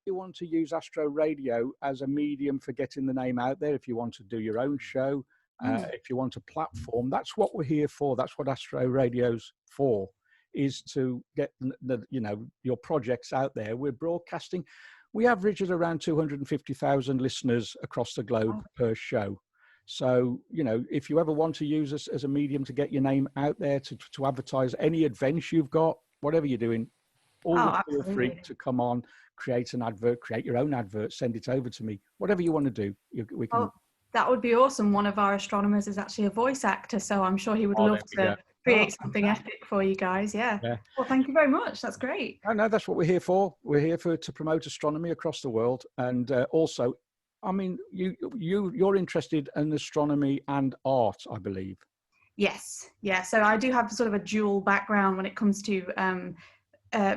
you want to use Astro Radio as a medium for getting the name out there, if you want to do your own show, if you want a platform, that's what we're here for. That's what Astro Radio's for, is to get your projects out there. We're broadcasting. We average at around 250,000 listeners across the globe per show. So, if you ever want to use us as a medium to get your name out there, to advertise any events you've got, whatever you're doing, always feel free to come on, create an advert, create your own advert, send it over to me. Whatever you want to do, we can. Oh, that would be awesome. One of our astronomers is actually a voice actor, so I'm sure he would love to create something epic for you guys. Yeah. Well, thank you very much. That's great. No, that's what we're here for. We're here to promote astronomy across the world, and also, I mean, you're interested in astronomy and art, I believe. Yes. Yeah. So I do have sort of a dual background when it comes to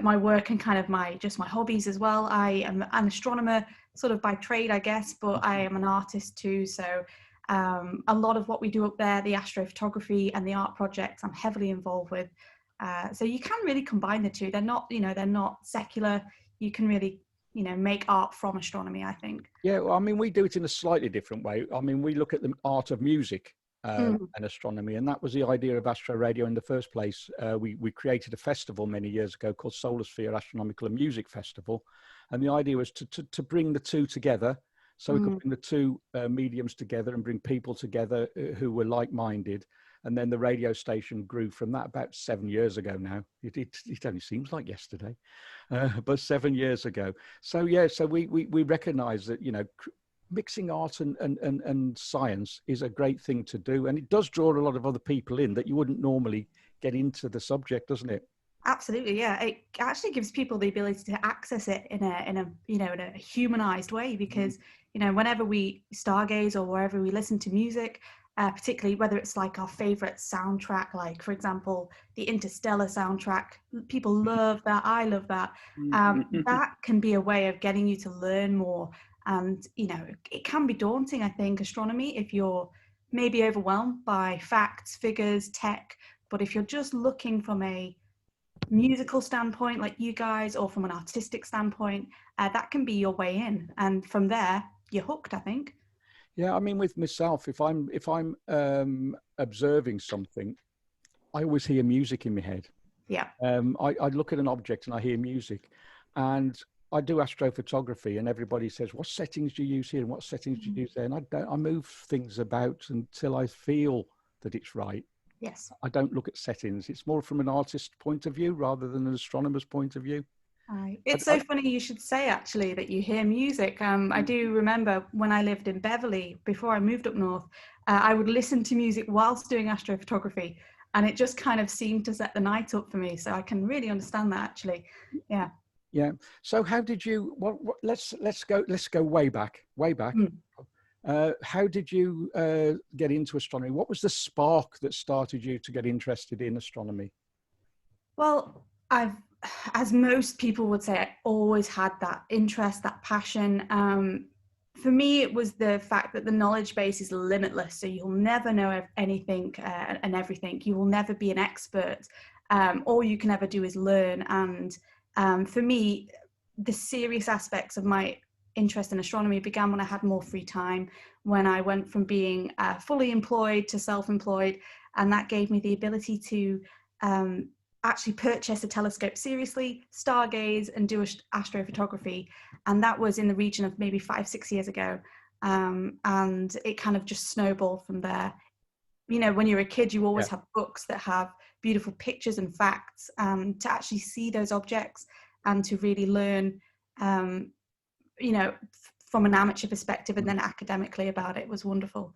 my work and kind of my hobbies as well. I am an astronomer sort of by trade, I guess, but I am an artist too. So a lot of what we do up there, the astrophotography and the art projects, I'm heavily involved with. So you can really combine the two. They're not secular. You can really, make art from astronomy, I think. Yeah, well, I mean, we do it in a slightly different way. I mean, we look at the art of music and astronomy, and that was the idea of Astro Radio in the first place. We created a festival many years ago called Solar Sphere Astronomical and Music Festival, and the idea was to bring the two together, so we could bring the two mediums together and bring people together who were like-minded. And then the radio station grew from that about 7 years ago now. It only seems like yesterday, but 7 years ago. So yeah, so we recognise that mixing art and science is a great thing to do, and it does draw a lot of other people in that you wouldn't normally get into the subject, doesn't it? Absolutely, yeah. It actually gives people the ability to access it in a humanized way, because whenever we stargaze or wherever we listen to music, particularly whether it's like our favorite soundtrack, like for example the Interstellar soundtrack, people love that. I love that. That can be a way of getting you to learn more. And it can be daunting, I think, astronomy, if you're maybe overwhelmed by facts, figures, tech. But if you're just looking from a musical standpoint like you guys, or from an artistic standpoint, that can be your way in, and from there you're hooked, I think. Yeah, I mean, with myself, if I'm observing something, I always hear music in my head. Yeah. I look at an object and I hear music, and I do astrophotography, and everybody says, "What settings do you use here and what settings do you use there?" And I move things about until I feel that it's right. Yes. I don't look at settings. It's more from an artist's point of view rather than an astronomer's point of view. It's so funny you should say, actually, that you hear music. I do remember when I lived in Beverley, before I moved up north, I would listen to music whilst doing astrophotography, and it just kind of seemed to set the night up for me. So I can really understand that, actually. Yeah. Yeah. So how did you? Let's go way back. How did you get into astronomy? What was the spark that started you to get interested in astronomy? Well, as most people would say, I always had that interest, that passion. For me, it was the fact that the knowledge base is limitless. So you'll never know anything and everything. You will never be an expert. All you can ever do is learn. And for me, the serious aspects of my interest in astronomy began when I had more free time, when I went from being fully employed to self-employed. And that gave me the ability to actually purchase a telescope seriously, stargaze, and do astrophotography. And that was in the region of maybe 5-6 years ago. And it kind of just snowballed from there. When you're a kid, you always have books that have beautiful pictures and facts, to actually see those objects and to really learn, from an amateur perspective and then academically about it was wonderful.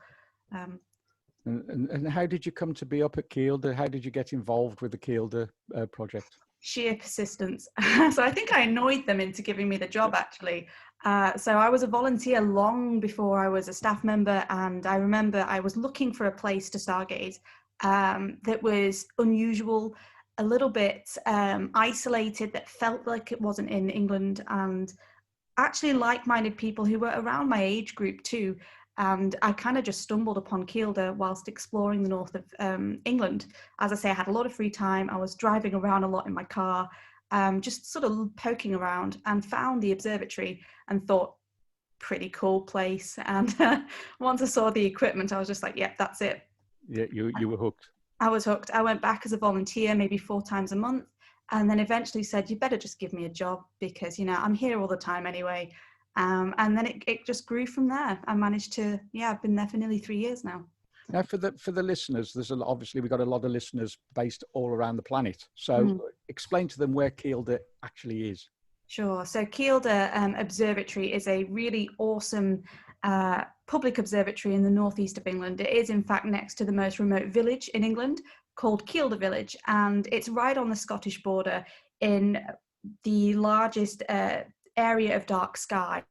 And how did you come to be up at Kielder? How did you get involved with the Kielder project? Sheer persistence. So I think I annoyed them into giving me the job, actually. So I was a volunteer long before I was a staff member, and I remember I was looking for a place to stargaze that was unusual, a little bit isolated, that felt like it wasn't in England, and actually like-minded people who were around my age group too. And I kind of just stumbled upon Kielder whilst exploring the north of England. As I say, I had a lot of free time. I was driving around a lot in my car. just sort of poking around, and found the observatory and thought, pretty cool place. And once I saw the equipment, I was just like, yep, that's it. Yeah, you were hooked. I was hooked. I went back as a volunteer, maybe 4 times a month, and then eventually said, you better just give me a job, because, you know, I'm here all the time anyway. And then it just grew from there. I managed to, I've been there for nearly 3 years now. Now, for the listeners, obviously we've got a lot of listeners based all around the planet. So explain to them where Kielder actually is. Sure. So Kielder Observatory is a really awesome public observatory in the northeast of England. It is, in fact, next to the most remote village in England called Kielder Village, and it's right on the Scottish border in the largest area of dark sky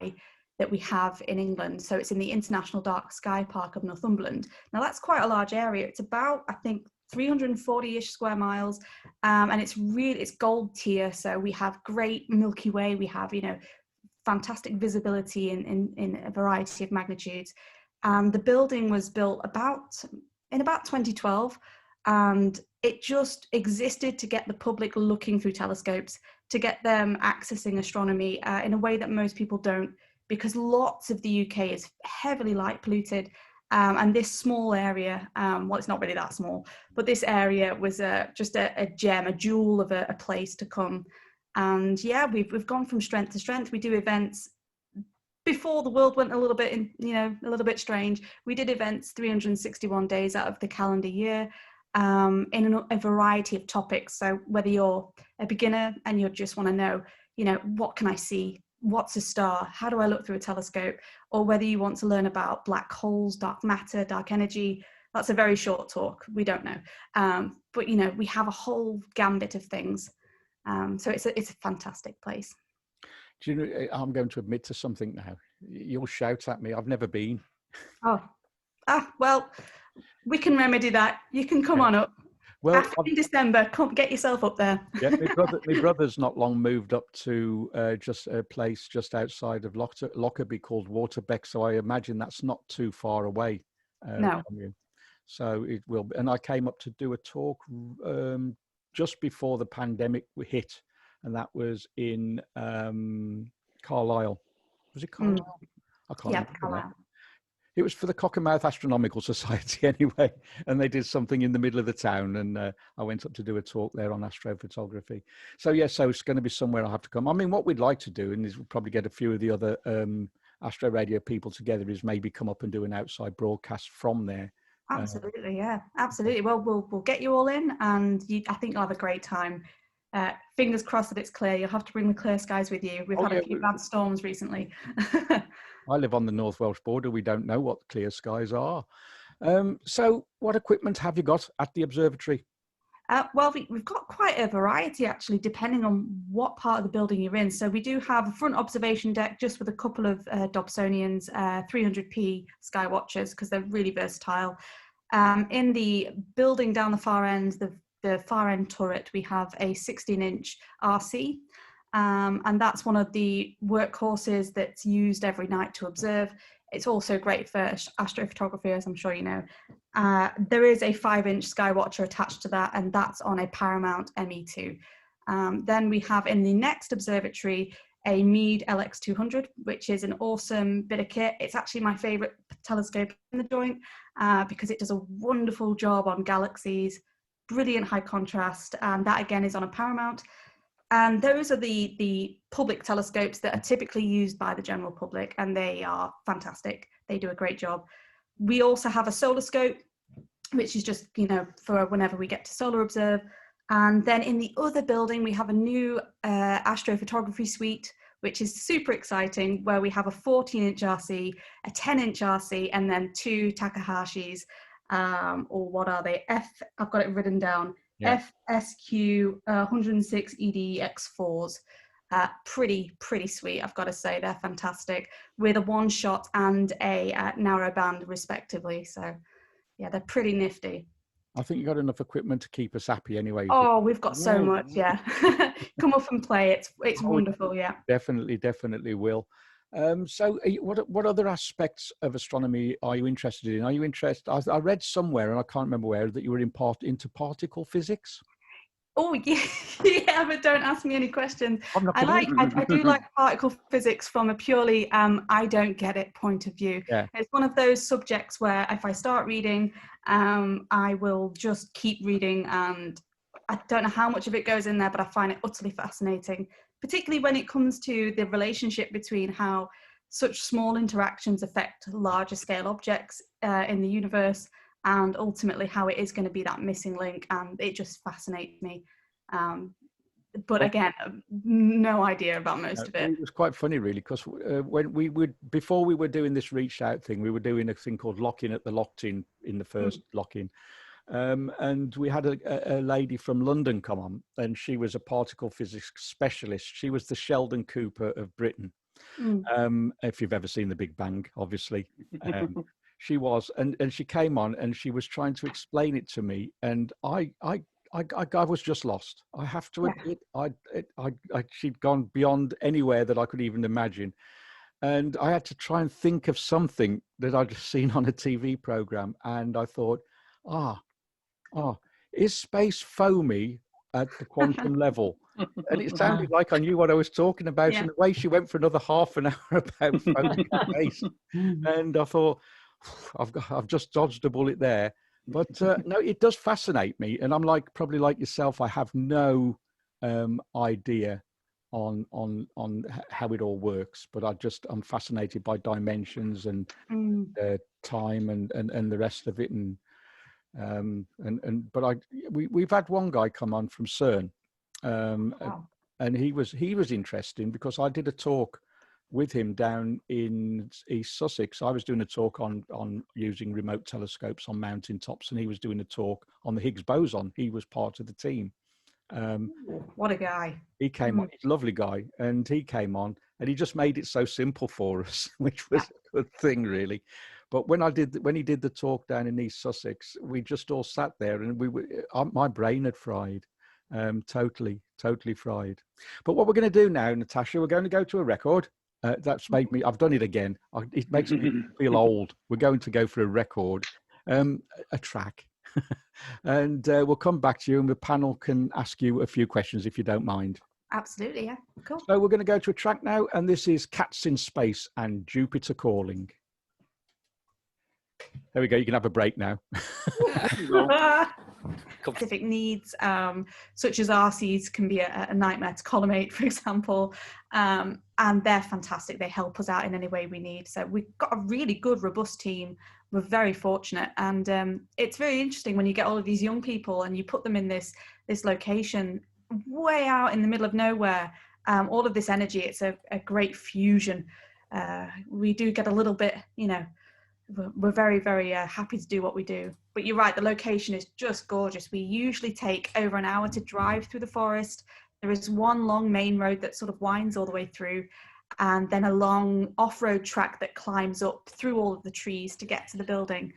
that we have in England. So it's in the International Dark Sky Park of Northumberland. Now that's quite a large area. It's about, I think, 340-ish square miles, and it's gold tier. So we have great Milky Way. We have, you know, fantastic visibility in a variety of magnitudes. The building was built in about 2012, and it just existed to get the public looking through telescopes, to get them accessing astronomy in a way that most people don't, because lots of the UK is heavily light polluted. And this small area, well, it's not really that small, but this area was just a gem, a jewel of a place to come. And yeah, we've gone from strength to strength. We do events. Before the world went a little bit strange, we did events 361 days out of the calendar year, in a variety of topics. So whether you're a beginner and you just want to know, you know, what can I see? What's a star? How do I look through a telescope? Or whether you want to learn about black holes, dark matter, dark energy, that's a very short talk. We don't know. But, you know, we have a whole gambit of things. So it's a fantastic place. Do you know, I'm going to admit to something now. You'll shout at me. I've never been. Well, we can remedy that. You can come on up. Well, in December, come get yourself up there. Yeah, my brother's not long moved up to just a place just outside of Lockerbie called Waterbeck. So I imagine that's not too far away. No. From you. So it will be. And I came up to do a talk just before the pandemic hit, and that was in Carlisle. Was it Carlisle? I can't remember. Carlisle. It was for the Cockermouth Astronomical Society anyway, and they did something in the middle of the town, and I went up to do a talk there on astrophotography. So yes, so it's going to be somewhere I have to come. I mean, what we'd like to do, and is we'll probably get a few of the other Astro Radio people together, is maybe come up and do an outside broadcast from there. Absolutely, yeah, absolutely. Well, we'll get you all in, and I think you'll have a great time. Fingers crossed that it's clear. You'll have to bring the clear skies with you. We've had a few bad storms recently. I live on the North Welsh border. We don't know what clear skies are. So what equipment have you got at the observatory? Well, we've got quite a variety, actually, depending on what part of the building you're in. So we do have a front observation deck just with a couple of Dobsonians, 300p sky watchers, because they're really versatile. In the building down the far end, the far end turret, we have a 16-inch RC. And that's one of the workhorses that's used every night to observe. It's also great for astrophotography, as I'm sure you know. There is a 5-inch Skywatcher attached to that, and that's on a Paramount ME2. Then we have in the next observatory a Meade LX200, which is an awesome bit of kit. It's actually my favorite telescope in the joint because it does a wonderful job on galaxies, brilliant high contrast, and that again is on a Paramount. And those are the public telescopes that are typically used by the general public, and they are fantastic. They do a great job. We also have a solar scope, which is just, you know, for whenever we get to solar observe. And then in the other building, we have a new astrophotography suite, which is super exciting, where we have a 14-inch RC, a 10-inch RC, and then 2 Takahashis, or what are they? I've got it written down. Yeah. FSQ 106 EDX4s. Pretty sweet, I've got to say. They're fantastic, with a 1-shot and a narrow band respectively. So yeah, they're pretty nifty. I think you got enough equipment to keep us happy anyway. Oh, we've got so much, yeah. Come up and play. It's wonderful, yeah. Definitely will. So what other aspects of astronomy are you interested in? Are you interested? I read somewhere, and I can't remember where, that you were into particle physics. Oh yeah, yeah, but don't ask me any questions. I'm not I do like particle physics from a purely I don't get it point of view. Yeah. It's one of those subjects where if I start reading, I will just keep reading, and I don't know how much of it goes in there, but I find it utterly fascinating, particularly when it comes to the relationship between how such small interactions affect larger scale objects in the universe, and ultimately how it is going to be that missing link, and it just fascinates me. But again, no idea about most of it. It was quite funny, really, because when before we were doing this reach out thing, we were doing a thing called lock-in at the locked-in in the first lock-in. And we had a lady from London come on, and she was a particle physics specialist. She was the Sheldon Cooper of Britain. If you've ever seen The Big Bang, obviously. She was, and she came on and she was trying to explain it to me, and I was just lost. I have to admit, she'd gone beyond anywhere that I could even imagine, and I had to try and think of something that I'd seen on a TV program, and I thought, is space foamy at the quantum level? And it sounded like I knew what I was talking about, and the way she went for another half an hour about foamy space, and I thought, I've just dodged a bullet there. But no, it does fascinate me, and I'm probably like yourself. I have no idea on how it all works, but I'm fascinated by dimensions and time and the rest of it, but we've had one guy come on from CERN, and he was interesting because I did a talk with him down in East Sussex. I was doing a talk on using remote telescopes on mountain tops, and he was doing a talk on the Higgs boson. He was part of the team. What a guy. He came on, he's a lovely guy, and he came on, and he just made it so simple for us, which was a good thing, really. But when he did the talk down in East Sussex, we just all sat there, and my brain had fried, totally fried. But what we're going to do now, Natasha, we're going to go to a record. That's made me, I've done it again. It makes me feel old. We're going to go for a record, a track. And we'll come back to you, and the panel can ask you a few questions if you don't mind. Absolutely, yeah. Cool. So we're going to go to a track now, and this is Cats in Space and Jupiter Calling. There we go. You can have a break now. Specific needs, such as RCs, can be a nightmare to collimate, for example, and they're fantastic. They help us out in any way we need. So we've got a really good, robust team. We're very fortunate, and it's very interesting when you get all of these young people and you put them in this location way out in the middle of nowhere. All of this energy, it's a great fusion. We do get a little bit, we're very, very happy to do what we do. But you're right, the location is just gorgeous. We usually take over an hour to drive through the forest. There is one long main road that sort of winds all the way through, and then a long off-road track that climbs up through all of the trees to get to the building.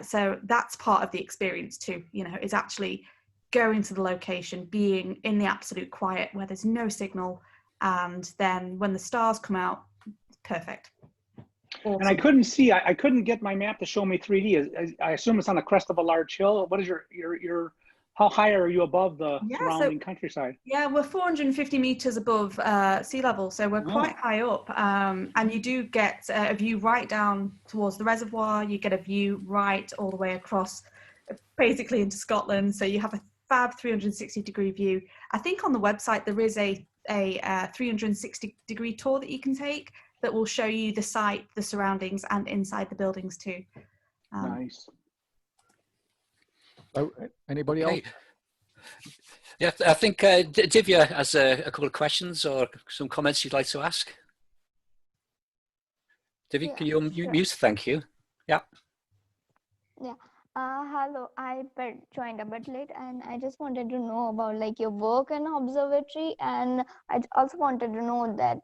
So that's part of the experience too, is actually going to the location, being in the absolute quiet where there's no signal, and then when the stars come out, perfect. Awesome. And I couldn't get my map to show me 3D. I assume it's on the crest of a large hill. What is your how high are you above the surrounding countryside? Yeah, we're 450 meters above sea level, so we're quite high up. And you do get a view right down towards the reservoir. You get a view right all the way across, basically into Scotland. So you have a fab 360-degree view. I think on the website there is a 360-degree tour that you can take that will show you the site, the surroundings, and inside the buildings too. Nice. Oh, anybody else? Yeah, I think Divya has a couple of questions or some comments you'd like to ask. Divya, can you unmute? Thank you. Yeah. Yeah. Hello, I joined a bit late, and I just wanted to know about your work in observatory, and I also wanted to know that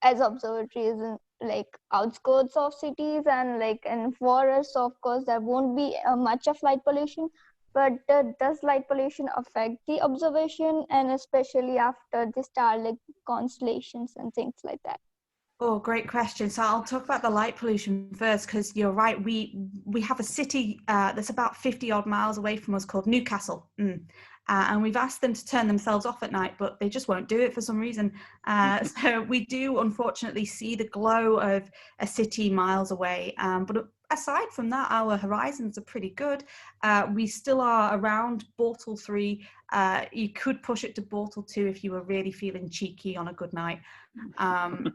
as observatory is in outskirts of cities and in forests, of course there won't be much of light pollution, but does light pollution affect the observation, and especially after the star constellations and things like that? Oh, great question. So I'll talk about the light pollution first, because you're right. We have a city that's about 50 odd miles away from us called Newcastle. and we've asked them to turn themselves off at night, but they just won't do it for some reason. So we do unfortunately see the glow of a city miles away, but aside from that, our horizons are pretty good. We still are around Bortle 3. You could push it to Bortle 2 if you were really feeling cheeky on a good night.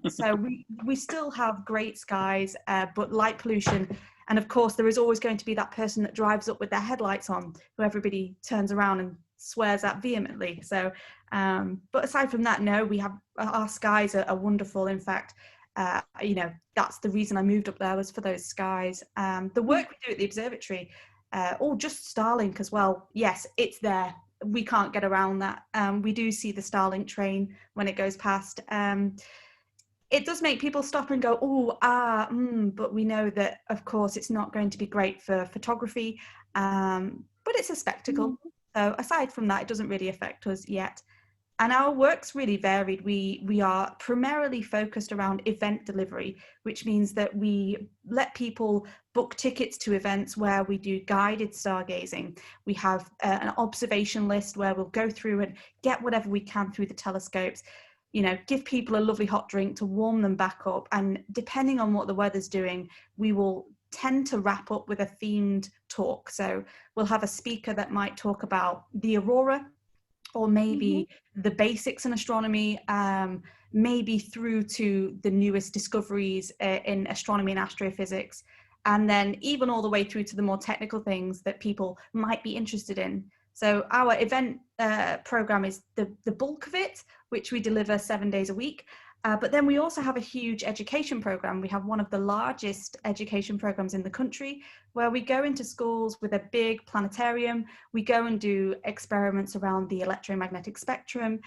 So we still have great skies, but light pollution. And of course, there is always going to be that person that drives up with their headlights on, who everybody turns around and swears at vehemently. So, but aside from that, no, we have, our skies are wonderful. In fact, you know, that's the reason I moved up there, was for those skies. The work we do at the observatory, just Starlink as well. Yes, it's there. We can't get around that. We do see the Starlink train when it goes past. It does make people stop and go, but we know that, of course, it's not going to be great for photography, but it's a spectacle. So aside from that, it doesn't really affect us yet. And our work's really varied. We are primarily focused around event delivery, which means that we let people book tickets to events where we do guided stargazing. We have an observation list where we'll go through and get whatever we can through the telescopes, you know, give people a lovely hot drink to warm them back up. And depending on what the weather's doing, we will tend to wrap up with a themed talk. So we'll have a speaker that might talk about the aurora, or maybe the basics in astronomy, maybe through to the newest discoveries in astronomy and astrophysics, and then even all the way through to the more technical things that people might be interested in. So our event program is the bulk of it, which we deliver 7 days a week. But then we also have a huge education program. We have one of the largest education programs in the country, where we go into schools with a big planetarium. We go and do experiments around the electromagnetic spectrum.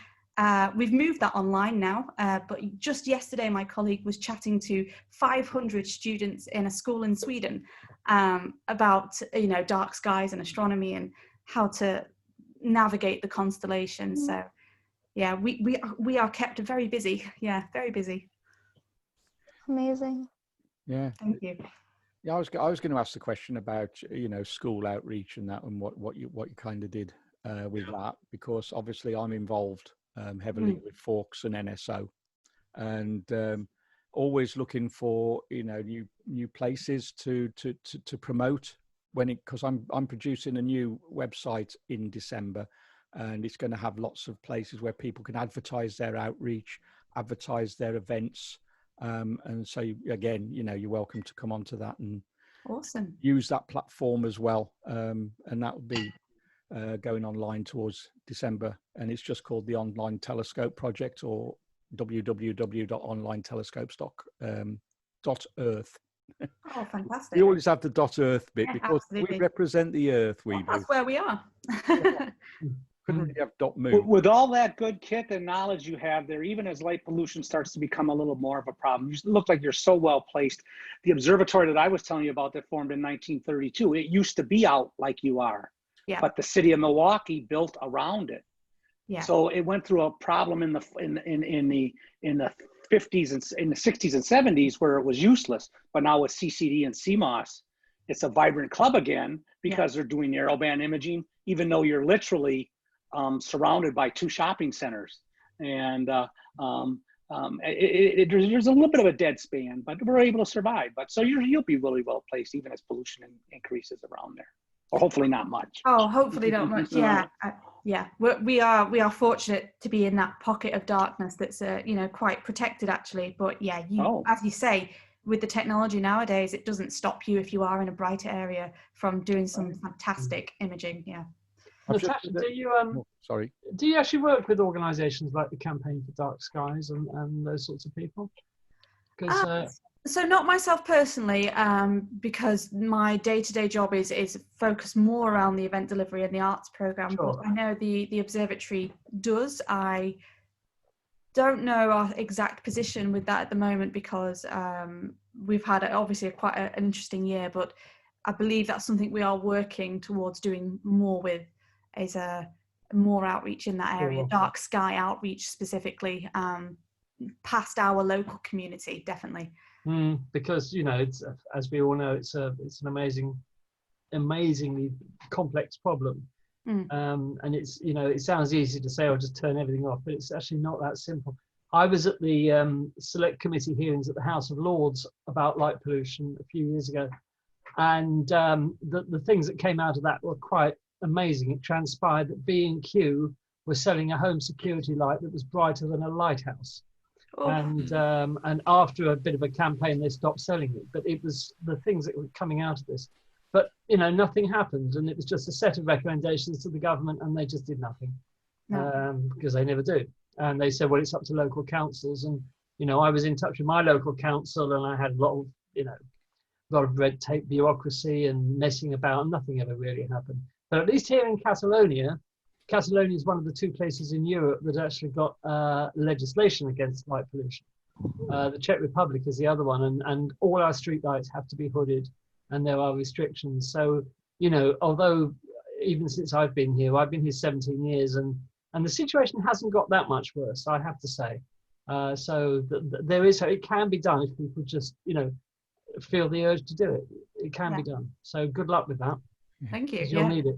We've moved that online now, but just yesterday, my colleague was chatting to 500 students in a school in Sweden about, you know, dark skies and astronomy and how to navigate the constellations. So yeah, we are kept very busy. Yeah, very busy. Amazing. Yeah. Thank you. Yeah, I was going to ask the question about, you know, school outreach and that, and what you kind of did with that, because obviously I'm involved heavily with Forks and NSO, and always looking for, you know, new places to promote because I'm producing a new website in December. And it's going to have lots of places where people can advertise their outreach, advertise their events. And so, again, you know, you're welcome to come onto that and awesome use that platform as well. And that will be going online towards December. And it's just called the Online Telescope Project, or www.onlinetelescopes.earth. Oh, fantastic. We always have the .earth bit, yeah, because absolutely. we represent the Earth. That's where we are. Couldn't really have .moon. With all that good kit and knowledge you have there, even as light pollution starts to become a little more of a problem, you look like you're so well placed. The observatory that I was telling you about that formed in 1932, it used to be out like you are, but the city of Milwaukee built around it. Yeah. So it went through a problem in the 50s and in the 60s and 70s where it was useless. But now with CCD and CMOS, it's a vibrant club again, because they're doing narrowband imaging, even though you're literally surrounded by 2 shopping centers. And there's a little bit of a dead span, but we're able to survive. But so you'll be really well placed, even as pollution increases around there, or hopefully not much. Oh, hopefully not much. Yeah. We are fortunate to be in that pocket of darkness that's you know, quite protected actually. But yeah, as you say, with the technology nowadays, it doesn't stop you if you are in a brighter area from doing some fantastic imaging. Yeah. Natasha, do you do you actually work with organisations like the Campaign for Dark Skies and those sorts of people? So not myself personally, because my day-to-day job is focused more around the event delivery and the arts program. Sure. But I know the observatory does. I don't know our exact position with that at the moment, because we've had obviously quite an interesting year, but I believe that's something we are working towards doing more with, is more outreach in that area, dark sky outreach specifically, past our local community, definitely. Because, you know, it's, as we all know, it's an amazingly complex problem, And it's, you know, it sounds easy to say, "I'll just turn everything off," but it's actually not that simple. I was at the select committee hearings at the House of Lords about light pollution a few years ago, and the things that came out of that were quite amazing. It transpired that B&Q was selling a home security light that was brighter than a lighthouse. And after a bit of a campaign, they stopped selling it. But it was the things that were coming out of this. But, you know, nothing happened. And it was just a set of recommendations to the government, and they just did nothing. Because they never do. And they said, well, it's up to local councils. And, you know, I was in touch with my local council, and I had a lot of, you know, a lot of red tape, bureaucracy and messing about, and nothing ever really happened. But at least here in Catalonia, Catalonia is one of the 2 places in Europe that actually got legislation against light pollution. The Czech Republic is the other one, and all our street lights have to be hooded, and there are restrictions. So, you know, although even since I've been here 17 years, and the situation hasn't got that much worse, I have to say. So there is, it can be done if people just, you know, feel the urge to do it. It can be done. So good luck with that. Thank you. You'll need it.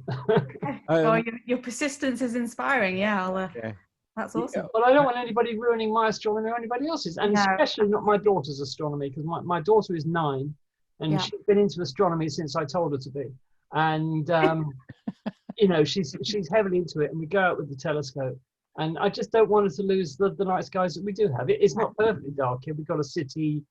Your persistence is inspiring. That's awesome. Well, I don't want anybody ruining my astronomy or anybody else's, and especially not my daughter's astronomy, because my daughter is 9, and she's been into astronomy since I told her to be. And you know, she's heavily into it, and we go out with the telescope. And I just don't want her to lose the night skies that we do have. It's not perfectly dark here. We've got a city.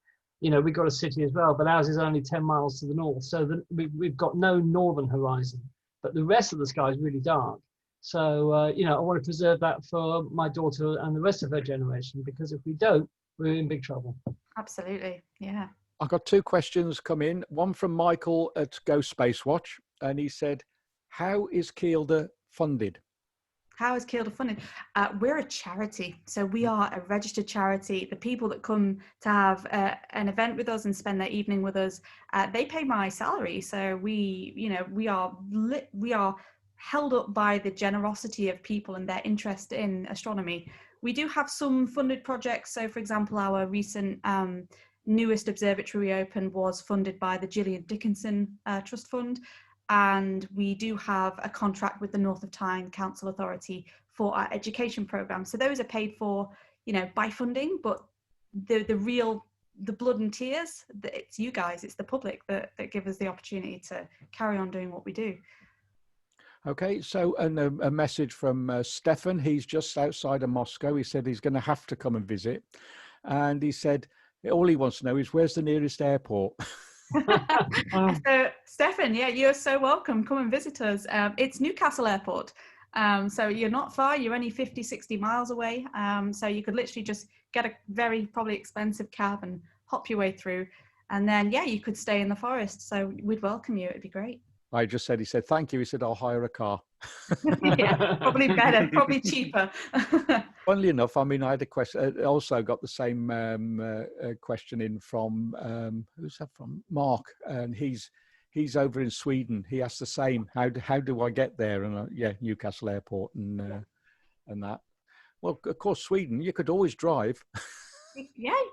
You know, we've got a city as well, but ours is only 10 miles to the north. So we've got no northern horizon, but the rest of the sky is really dark. So, you know, I want to preserve that for my daughter and the rest of her generation, because if we don't, we're in big trouble. Absolutely. Yeah. I've got 2 questions come in. One from Michael at Go Space Watch. And he said, how is Kielder funded? How is Kielder funded? We're a charity, so we are a registered charity. The people that come to have an event with us and spend their evening with us, they pay my salary. So we are held up by the generosity of people and their interest in astronomy. We do have some funded projects. So, for example, our recent newest observatory we opened was funded by the Gillian Dickinson Trust Fund. And we do have a contract with the North of Tyne Council Authority for our education program. So those are paid for, you know, by funding, but the blood and tears, it's you guys, it's the public that give us the opportunity to carry on doing what we do. Okay, so a message from Stefan. He's just outside of Moscow. He said he's going to have to come and visit. And he said all he wants to know is, where's the nearest airport? So Stefan, you're so welcome. Come and visit us. It's Newcastle Airport. So you're not far. You're only 50-60 miles away. So you could literally just get a very probably expensive cab and hop your way through. And then, you could stay in the forest. So we'd welcome you. It'd be great. I just said, he said, thank you. He said, I'll hire a car. Probably better, probably cheaper. Funnily enough, I mean, I had a question. I also got the same question in from, who's that from? Mark. And he's over in Sweden. He asked the same. How do I get there? And Newcastle Airport and that. Well, of course, Sweden, you could always drive.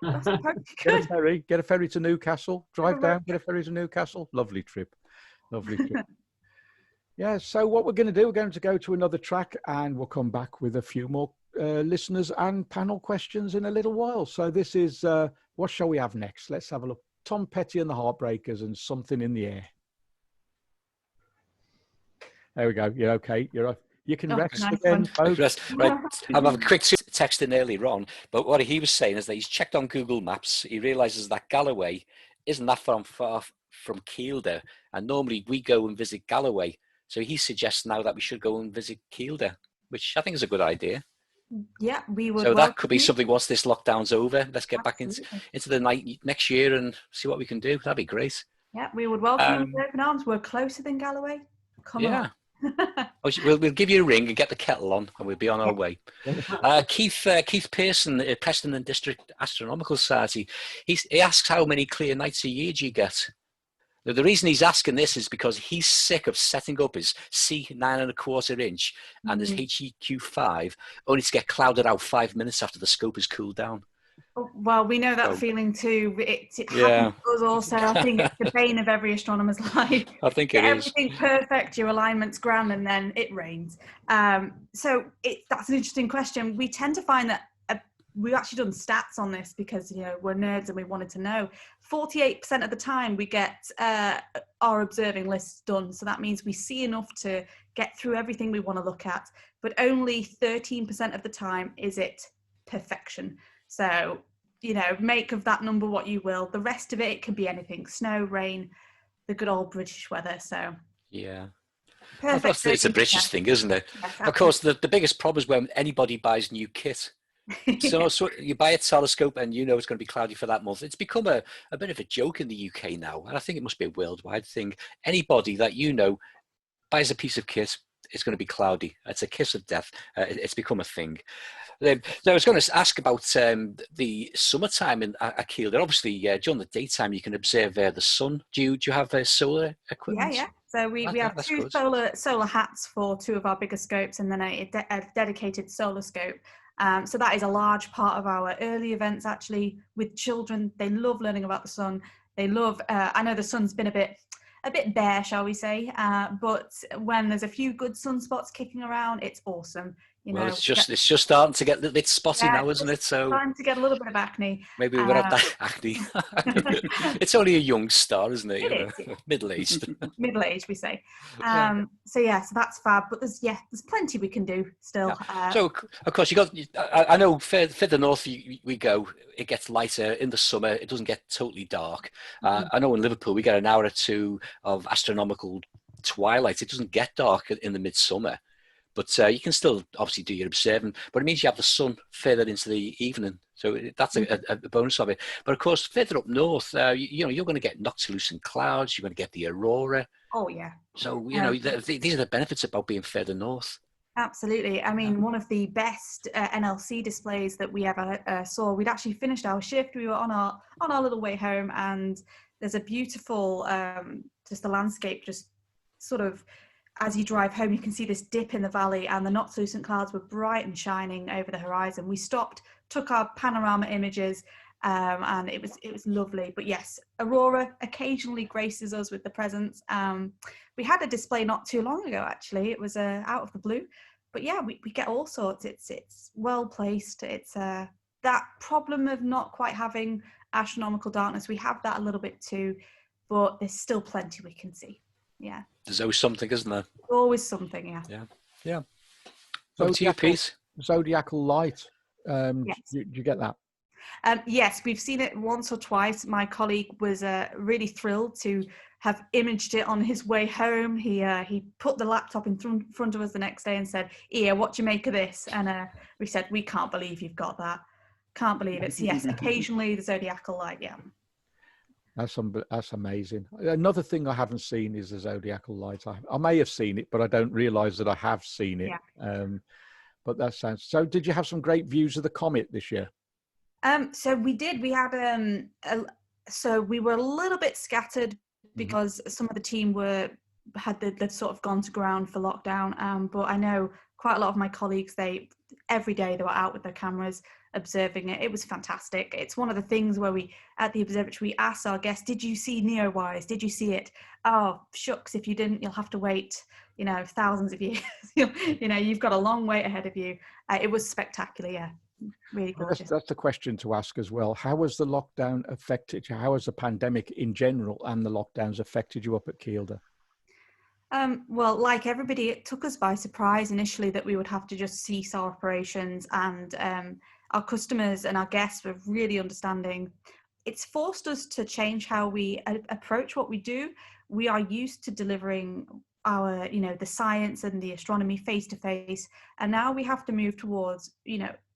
That's probably good. Get a ferry to Newcastle, drive down, get a ferry to Newcastle. Lovely trip. So what we're going to do, we're going to go to another track, and we'll come back with a few more listeners and panel questions in a little while. So this is, what shall we have next? Let's have a look. Tom Petty and the Heartbreakers and Something in the Air. There we go. You're okay. You can rest again, folks. Right. I'm having a quick text in earlier on, but what he was saying is that he's checked on Google Maps. He realizes that Galloway isn't that far from Kielder, and normally we go and visit Galloway. So he suggests now that we should go and visit Kielder, which I think is a good idea. Yeah, we would. So that could be something once this lockdown's over. Let's get back into the night next year and see what we can do. That'd be great. Yeah, we would welcome you with open arms. We're closer than Galloway. Come on. We'll give you a ring and get the kettle on, and we'll be on our way. Keith Pearson, Preston and District Astronomical Society, he asks how many clear nights a year do you get? Now, the reason he's asking this is because he's sick of setting up his C 9¼ inch and his HEQ5 only to get clouded out 5 minutes after the scope is cooled down. Well, we know that So, feeling too. It yeah. happens to us also. I think it's the bane of every astronomer's life. I think it is. Everything perfect, your alignment's grand, and then it rains. So that's an interesting question. We tend to find that we've actually done stats on this because, you know, we're nerds and we wanted to know. 48% of the time we get our observing lists done. So that means we see enough to get through everything we want to look at, but only 13% of the time is it perfection. So, you know, make of that number what you will. The rest of it can be anything: snow, rain, the good old British weather. So yeah. perfect. It's a British thing, isn't it? Yes, of course, the biggest problem is when anybody buys new kit. So you buy a telescope and you know it's going to be cloudy for that month. It's become a bit of a joke in the UK now, and I think it must be a worldwide thing. Anybody that you know buys a piece of kit, it's going to be cloudy. It's a kiss of death. It's become a thing. So I was going to ask about the summertime at Kielder. Obviously, during the daytime, you can observe the sun. Do you have solar equipment? Yeah. So we have two solar hats for two of our bigger scopes, and then a dedicated solar scope. So that is a large part of our early events, actually, with children. They love learning about the sun. They love, I know the sun's been a bit bare, shall we say, but when there's a few good sunspots kicking around, it's awesome. You know, it's just starting to get a little bit spotty now, isn't it? So time to get a little bit of acne. Maybe we're have that acne. It's only a young star, isn't it? It is, yeah. Middle-aged. Middle-aged, we say. So that's fab. But there's plenty we can do still. Yeah. So of course I know further north we go, it gets lighter in the summer. It doesn't get totally dark. I know in Liverpool we get an hour or two of astronomical twilight. It doesn't get dark in the midsummer. But you can still obviously do your observing, but it means you have the sun further into the evening. So that's a bonus of it. But of course, further up north, you're going to get noctilucent clouds. You're going to get the aurora. Oh, yeah. So, these are the benefits about being further north. Absolutely. I mean, one of the best NLC displays that we ever saw, we'd actually finished our shift. We were on our little way home, and there's a beautiful, just the landscape, just sort of, as you drive home, you can see this dip in the valley, and the noctilucent clouds were bright and shining over the horizon. We stopped, took our panorama images, and it was lovely. But yes, aurora occasionally graces us with the presence. We had a display not too long ago, actually. It was out of the blue. But yeah, we get all sorts. It's well placed. It's that problem of not quite having astronomical darkness. We have that a little bit too, but there's still plenty we can see. Yeah. There's always something, isn't there? Always something, yeah. Yeah. Over to you, Pete. Zodiacal light. Yes. Do you get that? Yes, we've seen it once or twice. My colleague was really thrilled to have imaged it on his way home. He put the laptop in front of us the next day and said, "Ia, what do you make of this?" And we said, "We can't believe you've got that. Can't believe it." So yes, occasionally the zodiacal light, yeah. That's amazing. Another thing I haven't seen is the zodiacal light. I may have seen it, but I don't realise that I have seen it. Yeah. But that sounds. So, did you have some great views of the comet this year? So we did. We had so we were a little bit scattered because some of the team they'd sort of gone to ground for lockdown. But I know quite a lot of my colleagues. Every day they were out with their cameras observing it. It was fantastic. It's one of the things where we at the observatory asked our guests, "Did you see Neowise? Did you see it?" "Oh, shucks, if you didn't, you'll have to wait, thousands of years." You've got a long wait ahead of you. It was spectacular, yeah. Really gorgeous. That's the question to ask as well. How has the lockdown affected you? How has the pandemic in general and the lockdowns affected you up at Kielder? Well, like everybody, it took us by surprise initially that we would have to just cease our operations, and our customers and our guests were really understanding. It's forced us to change how we approach what we do. We are used to delivering our, the science and the astronomy face to face, and now we have to move towards,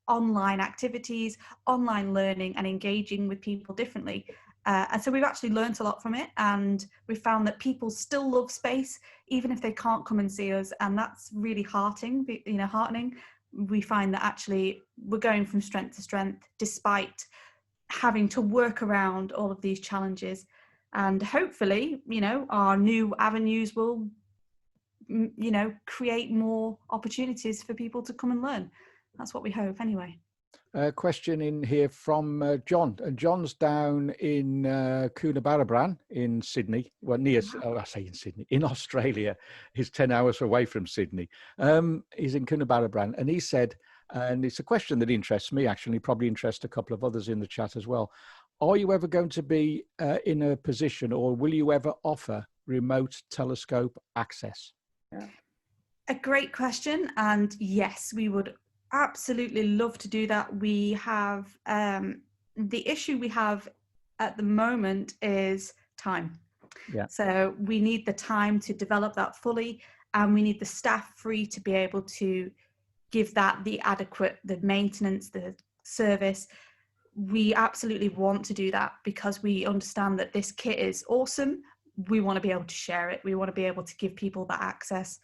online activities, online learning, and engaging with people differently. And so we've actually learned a lot from it, and we found that people still love space, even if they can't come and see us. And that's really heartening. We find that actually we're going from strength to strength, despite having to work around all of these challenges. And hopefully, our new avenues will, create more opportunities for people to come and learn. That's what we hope anyway. Question in here from John. And John's down in Coonabarabran in Sydney. Well, I say in Sydney, in Australia. He's 10 hours away from Sydney. He's in Coonabarabran, and he said, and it's a question that interests me, actually, probably interests a couple of others in the chat as well. Are you ever going to be in a position, or will you ever offer remote telescope access? Yeah. A great question. And yes, we would absolutely love to do that. We have the issue we have at the moment is time. Yeah. So we need the time to develop that fully, and we need the staff free to be able to give that the maintenance, the service. We absolutely want to do that because we understand that this kit is awesome. We want to be able to share it. We want to be able to give people that access.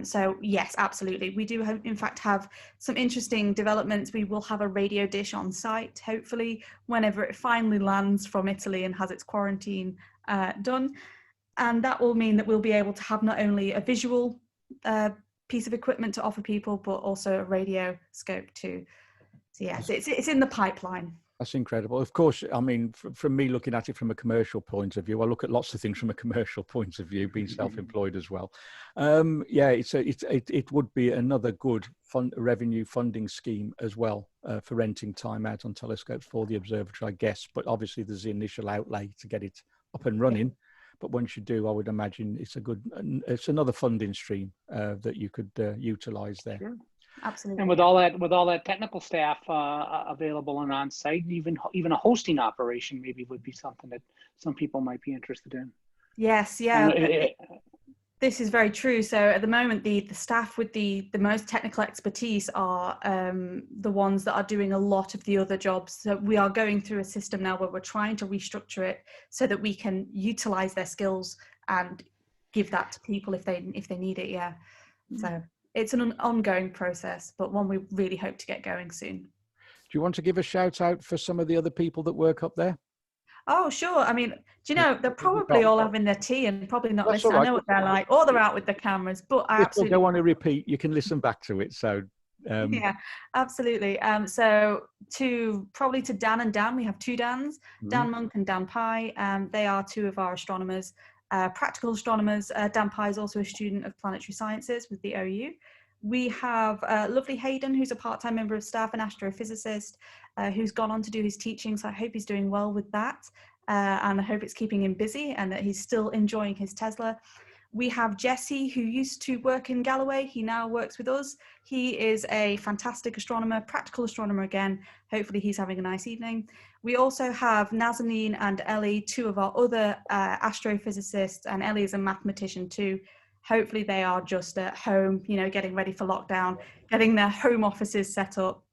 So yes, absolutely. We do in fact have some interesting developments. We will have a radio dish on site, hopefully, whenever it finally lands from Italy and has its quarantine done. And that will mean that we'll be able to have not only a visual piece of equipment to offer people, but also a radio scope too. So yes, it's in the pipeline. That's incredible. Of course, I mean, from me looking at it from a commercial point of view, I look at lots of things from a commercial point of view, being self-employed as well. Yeah, it would be another good revenue funding scheme as well for renting time out on telescopes for the observatory, I guess. But obviously, there's the initial outlay to get it up and running. Yeah. But once you do, I would imagine it's another funding stream that you could utilize there. Sure. Absolutely. And with all that technical staff available and on site, even a hosting operation maybe would be something that some people might be interested in. Yes, yeah. This is very true. So at the moment, the staff with the most technical expertise are the ones that are doing a lot of the other jobs. So we are going through a system now where we're trying to restructure it so that we can utilize their skills and give that to people if they need it. Yeah. So it's an ongoing process, but one we really hope to get going soon. Do you want to give a shout out for some of the other people that work up there? Oh, sure. I mean, do you know, they're probably all having their tea and probably not listening. Right. I know what they're like, or they're out with the cameras, but I absolutely don't want to repeat. You can listen back to it. So yeah, absolutely. So to Dan and Dan, we have two Dans, Dan Monk and Dan Pye. They are two of our astronomers. Practical astronomers. Dan Pye is also a student of planetary sciences with the OU. We have lovely Hayden, who's a part-time member of staff, an astrophysicist, who's gone on to do his teaching. So I hope he's doing well with that. And I hope it's keeping him busy and that he's still enjoying his Tesla. We have Jesse, who used to work in Galloway. He now works with us. He is a fantastic astronomer, practical astronomer again. Hopefully he's having a nice evening. We also have Nazanin and Ellie, two of our other astrophysicists, and Ellie is a mathematician too. Hopefully they are just at home, you know, getting ready for lockdown, getting their home offices set up.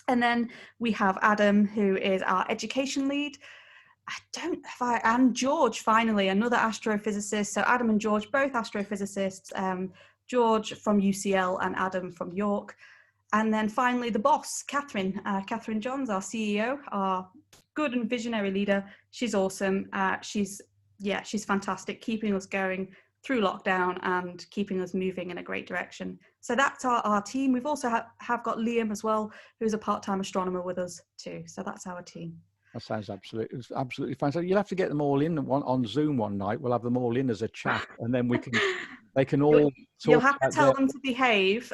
And then we have Adam, who is our education lead. And George, finally, another astrophysicist. So Adam and George, both astrophysicists, George from UCL and Adam from York. And then finally, the boss, Catherine. Catherine Johns, our CEO, our good and visionary leader. She's awesome. She's fantastic, keeping us going through lockdown and keeping us moving in a great direction. So that's our team. We've also have got Liam as well, who's a part-time astronomer with us too. So that's our team. That sounds absolutely fine. So you'll have to get them all in on Zoom one night. We'll have them all in as a chat, and then they can all. You'll have to tell them to behave.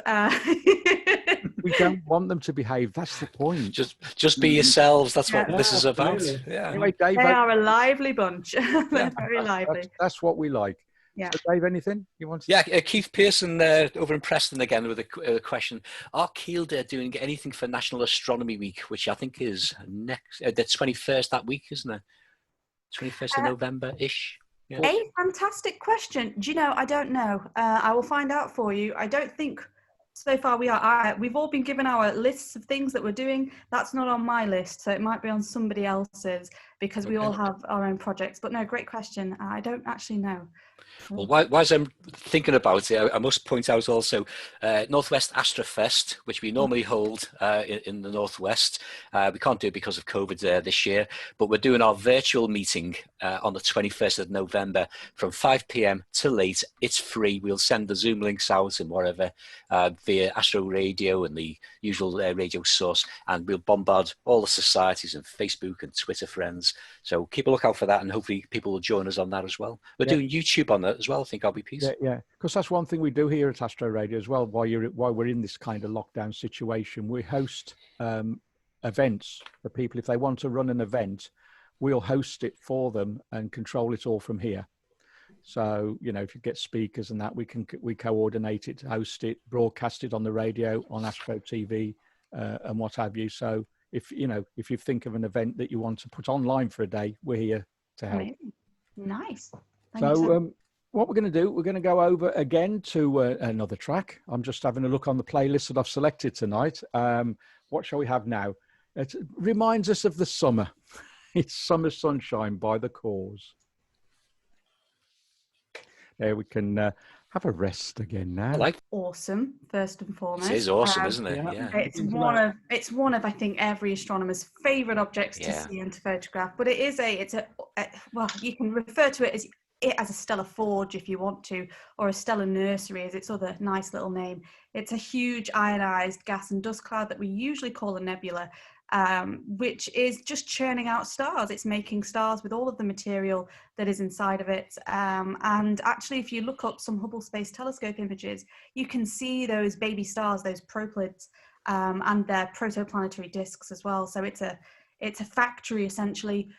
We don't want them to behave. That's the point. Just be yourselves. That's what this is about. Yeah. Anyway, Dave, they are a lively bunch. They're very lively. That's what we like. Yeah. So Dave, anything you want to say? Yeah, Keith Pearson over in Preston again with a question. Are Kielder doing anything for National Astronomy Week, which I think is the 21st that week, isn't it? 21st of November-ish? Yeah. A fantastic question. Do you know, I don't know. I will find out for you. I don't think so far we are. We've all been given our lists of things that we're doing. That's not on my list, so it might be on somebody else's. because we all have our own projects. But no, great question. I don't actually know. Well, whilst I'm thinking about it, I must point out also Northwest Astrofest, which we normally hold in the Northwest. We can't do it because of COVID this year, but we're doing our virtual meeting on the 21st of November from 5 p.m. till 8. It's free. We'll send the Zoom links out and whatever via Astro Radio and the usual radio source, and we'll bombard all the societies and Facebook and Twitter friends. So keep a lookout for that, and hopefully people will join us on that as well. We're doing YouTube on that as well, I think, RBPs. Yeah, because that's one thing we do here at Astro Radio as well. While we're in this kind of lockdown situation, we host events for people. If they want to run an event, we'll host it for them and control it all from here. So, you know, if you get speakers and that, we coordinate it, host it, broadcast it on the radio, on Astro TV, and what have you. So if you think of an event that you want to put online for a day, we're here to help. Nice. So what we're going to do, we're going to go over again to another track. I'm just having a look on the playlist that I've selected tonight. What shall we have now? It reminds us of the summer. It's Summer Sunshine by The Cause. There we can have a rest again now. I like. Awesome, first and foremost. It is awesome, isn't it? Yeah. It's one of I think every astronomer's favorite objects to see and to photograph. But it's a well, you can refer to it as a stellar forge if you want to, or a stellar nursery as its other nice little name. It's a huge ionized gas and dust cloud that we usually call a nebula, which is just churning out stars. It's making stars with all of the material that is inside of it. And actually, if you look up some Hubble Space Telescope images, you can see those baby stars, those proplyds, and their protoplanetary disks as well. So it's a factory essentially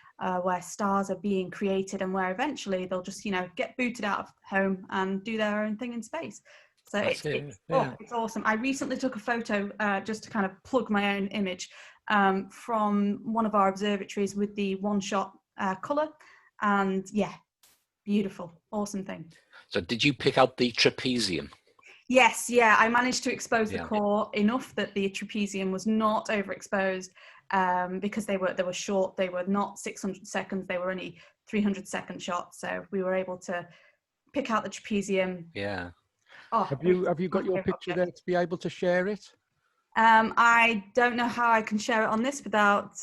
where stars are being created, and where eventually they'll just get booted out of home and do their own thing in space. So it's awesome. I recently took a photo just to kind of plug my own image from one of our observatories with the one-shot color, and beautiful, awesome thing. So did you pick out the trapezium? Yes, I managed to expose the core enough that the trapezium was not overexposed, because they were short. They were not 600 seconds. They were only 300-second shots. So we were able to pick out the trapezium. Yeah. Oh, have you got your picture there to be able to share it? I don't know how I can share it on this without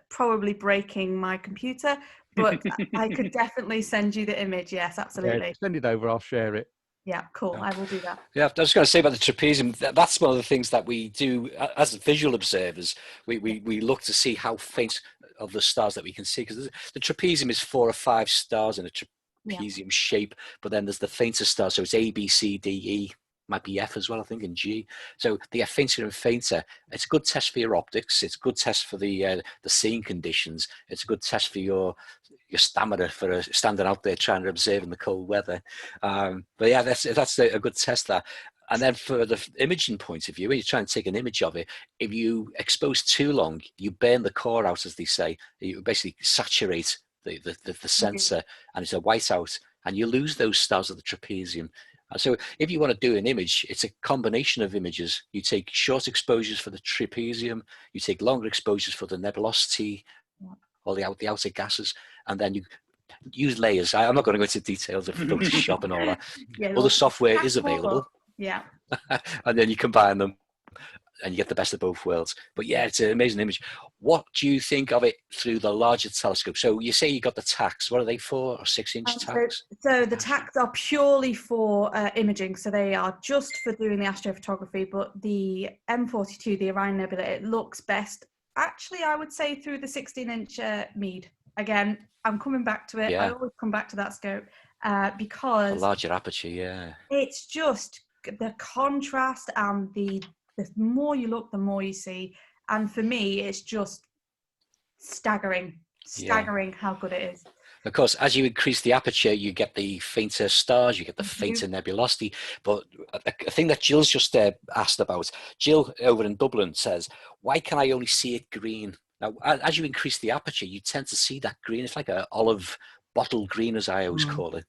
probably breaking my computer, but I could definitely send you the image. Yes, absolutely. Yeah, send it over. I'll share it. Yeah, cool. I will do that. Yeah, I was going to say about the trapezium. That's one of the things that we do as visual observers. We look to see how faint of the stars that we can see, because the trapezium is 4 or 5 stars in a trapezium shape, but then there's the fainter stars. So it's A, B, C, D, E. Might be F as well, I think, and G. So they get fainter and fainter. It's a good test for your optics. It's a good test for the seeing conditions. It's a good test for your stamina for standing out there trying to observe in the cold weather. But yeah, that's a good test there. And then for the imaging point of view, when you try and take an image of it, if you expose too long, you burn the core out, as they say. You basically saturate the sensor, and it's a whiteout, and you lose those stars of the trapezium. So if you want to do an image, it's a combination of images. You take short exposures for the trapezium, you take longer exposures for the nebulosity, or the outer gases, and then you use layers. I'm not going to go into details of Photoshop and all that. All the software is available. Yeah. And then you combine them, and you get the best of both worlds. But yeah, it's an amazing image. What do you think of it through the larger telescope? So you say you got the tacks. What are they for? Or 6-inch tacks? So the tacks are purely for imaging. So they are just for doing the astrophotography. But the M42, the Orion Nebula, it looks best, actually, I would say, through the 16-inch Meade. Again, I'm coming back to it. I always come back to that scope because... A larger aperture, It's just the contrast, and the more you look, the more you see. And for me, it's just staggering how good it is. Of course, as you increase the aperture, you get the fainter stars, you get the fainter nebulosity. But a thing that Jill's just asked about, Jill over in Dublin says, why can I only see it green? Now, as you increase the aperture, you tend to see that green. It's like an olive bottle green, as I always call it.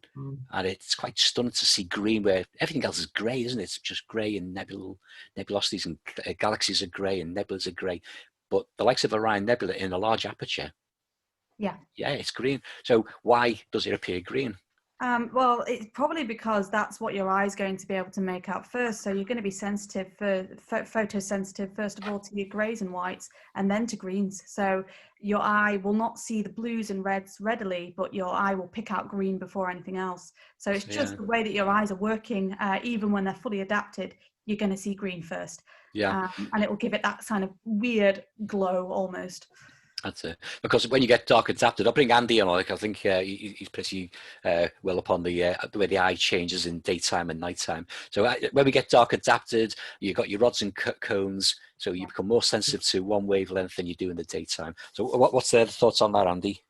And it's quite stunning to see green, where everything else is grey, isn't it? It's just grey, and nebulosities and galaxies are grey, and nebulas are grey. But the likes of Orion Nebula in a large aperture, Yeah. Yeah, it's green. So why does it appear green? Well, it's probably because that's what your eye is going to be able to make out first. So you're going to be sensitive photosensitive, first of all, to your greys and whites, and then to greens. So your eye will not see the blues and reds readily, but your eye will pick out green before anything else. So it's just the way that your eyes are working. Even when they're fully adapted, you're going to see green first. Yeah. And it will give it that kind of weird glow almost. That's it. Because when you get dark adapted, I'll bring Andy on. Like, I think he's pretty well upon the way the eye changes in daytime and nighttime. So when we get dark adapted, you've got your rods and cones, so you become more sensitive to one wavelength than you do in the daytime. So what's the thoughts on that, Andy?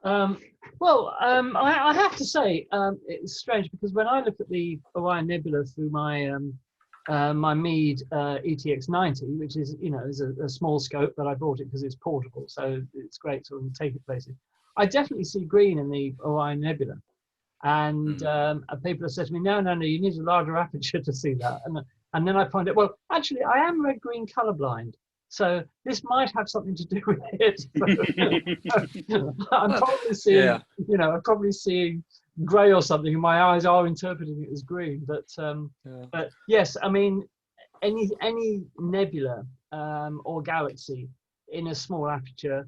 I have to say it's strange, because when I look at the Orion Nebula through my my Meade ETX90, which is, is a small scope, but I bought it because it's portable, so it's great to take it places. I definitely see green in the Orion Nebula, and people have said to me, no, you need a larger aperture to see that, and then I find it, well, actually, I am red-green colorblind, so this might have something to do with it. I'm probably seeing, I'm probably seeing grey or something, and my eyes are interpreting it as green. But yes, I mean, any nebula or galaxy in a small aperture,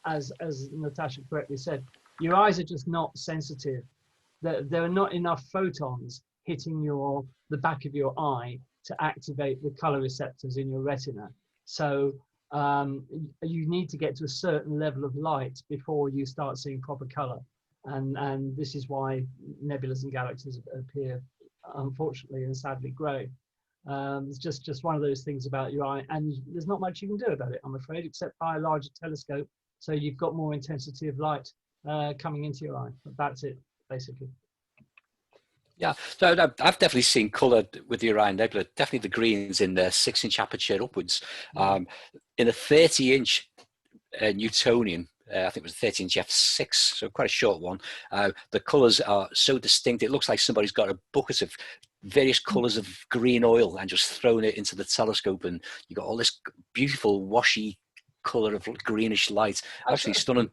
as Natasha correctly said, your eyes are just not sensitive. There are not enough photons hitting the back of your eye to activate the color receptors in your retina. So you need to get to a certain level of light before you start seeing proper color. And this is why nebulas and galaxies appear, unfortunately and sadly, grey. It's just one of those things about your eye, and there's not much you can do about it, I'm afraid, except by a larger telescope, so you've got more intensity of light coming into your eye. But that's it, basically. Yeah, so I've definitely seen colour with the Orion Nebula, definitely the greens in the 6-inch aperture upwards. In a 30-inch Newtonian, I think it was a 13-inch f6, so quite a short one. The colours are so distinct, it looks like somebody's got a bucket of various colours of green oil and just thrown it into the telescope, and you got all this beautiful washy colour of greenish light. Actually stunning.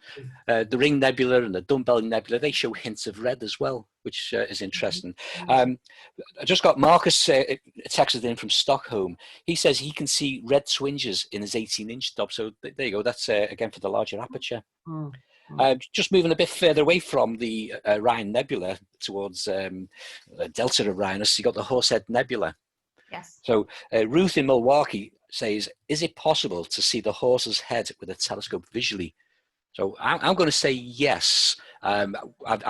The Ring Nebula and the Dumbbell Nebula, they show hints of red as well, which is interesting. I just got Marcus texted in from Stockholm. He says he can see red twinges in his 18-inch stop. So there you go. That's again for the larger aperture. Just moving a bit further away from the Orion Nebula towards Delta Orionis, you got the Horsehead Nebula. Yes. So Ruth in Milwaukee says, is it possible to see the horse's head with a telescope visually? So I'm going to say yes. I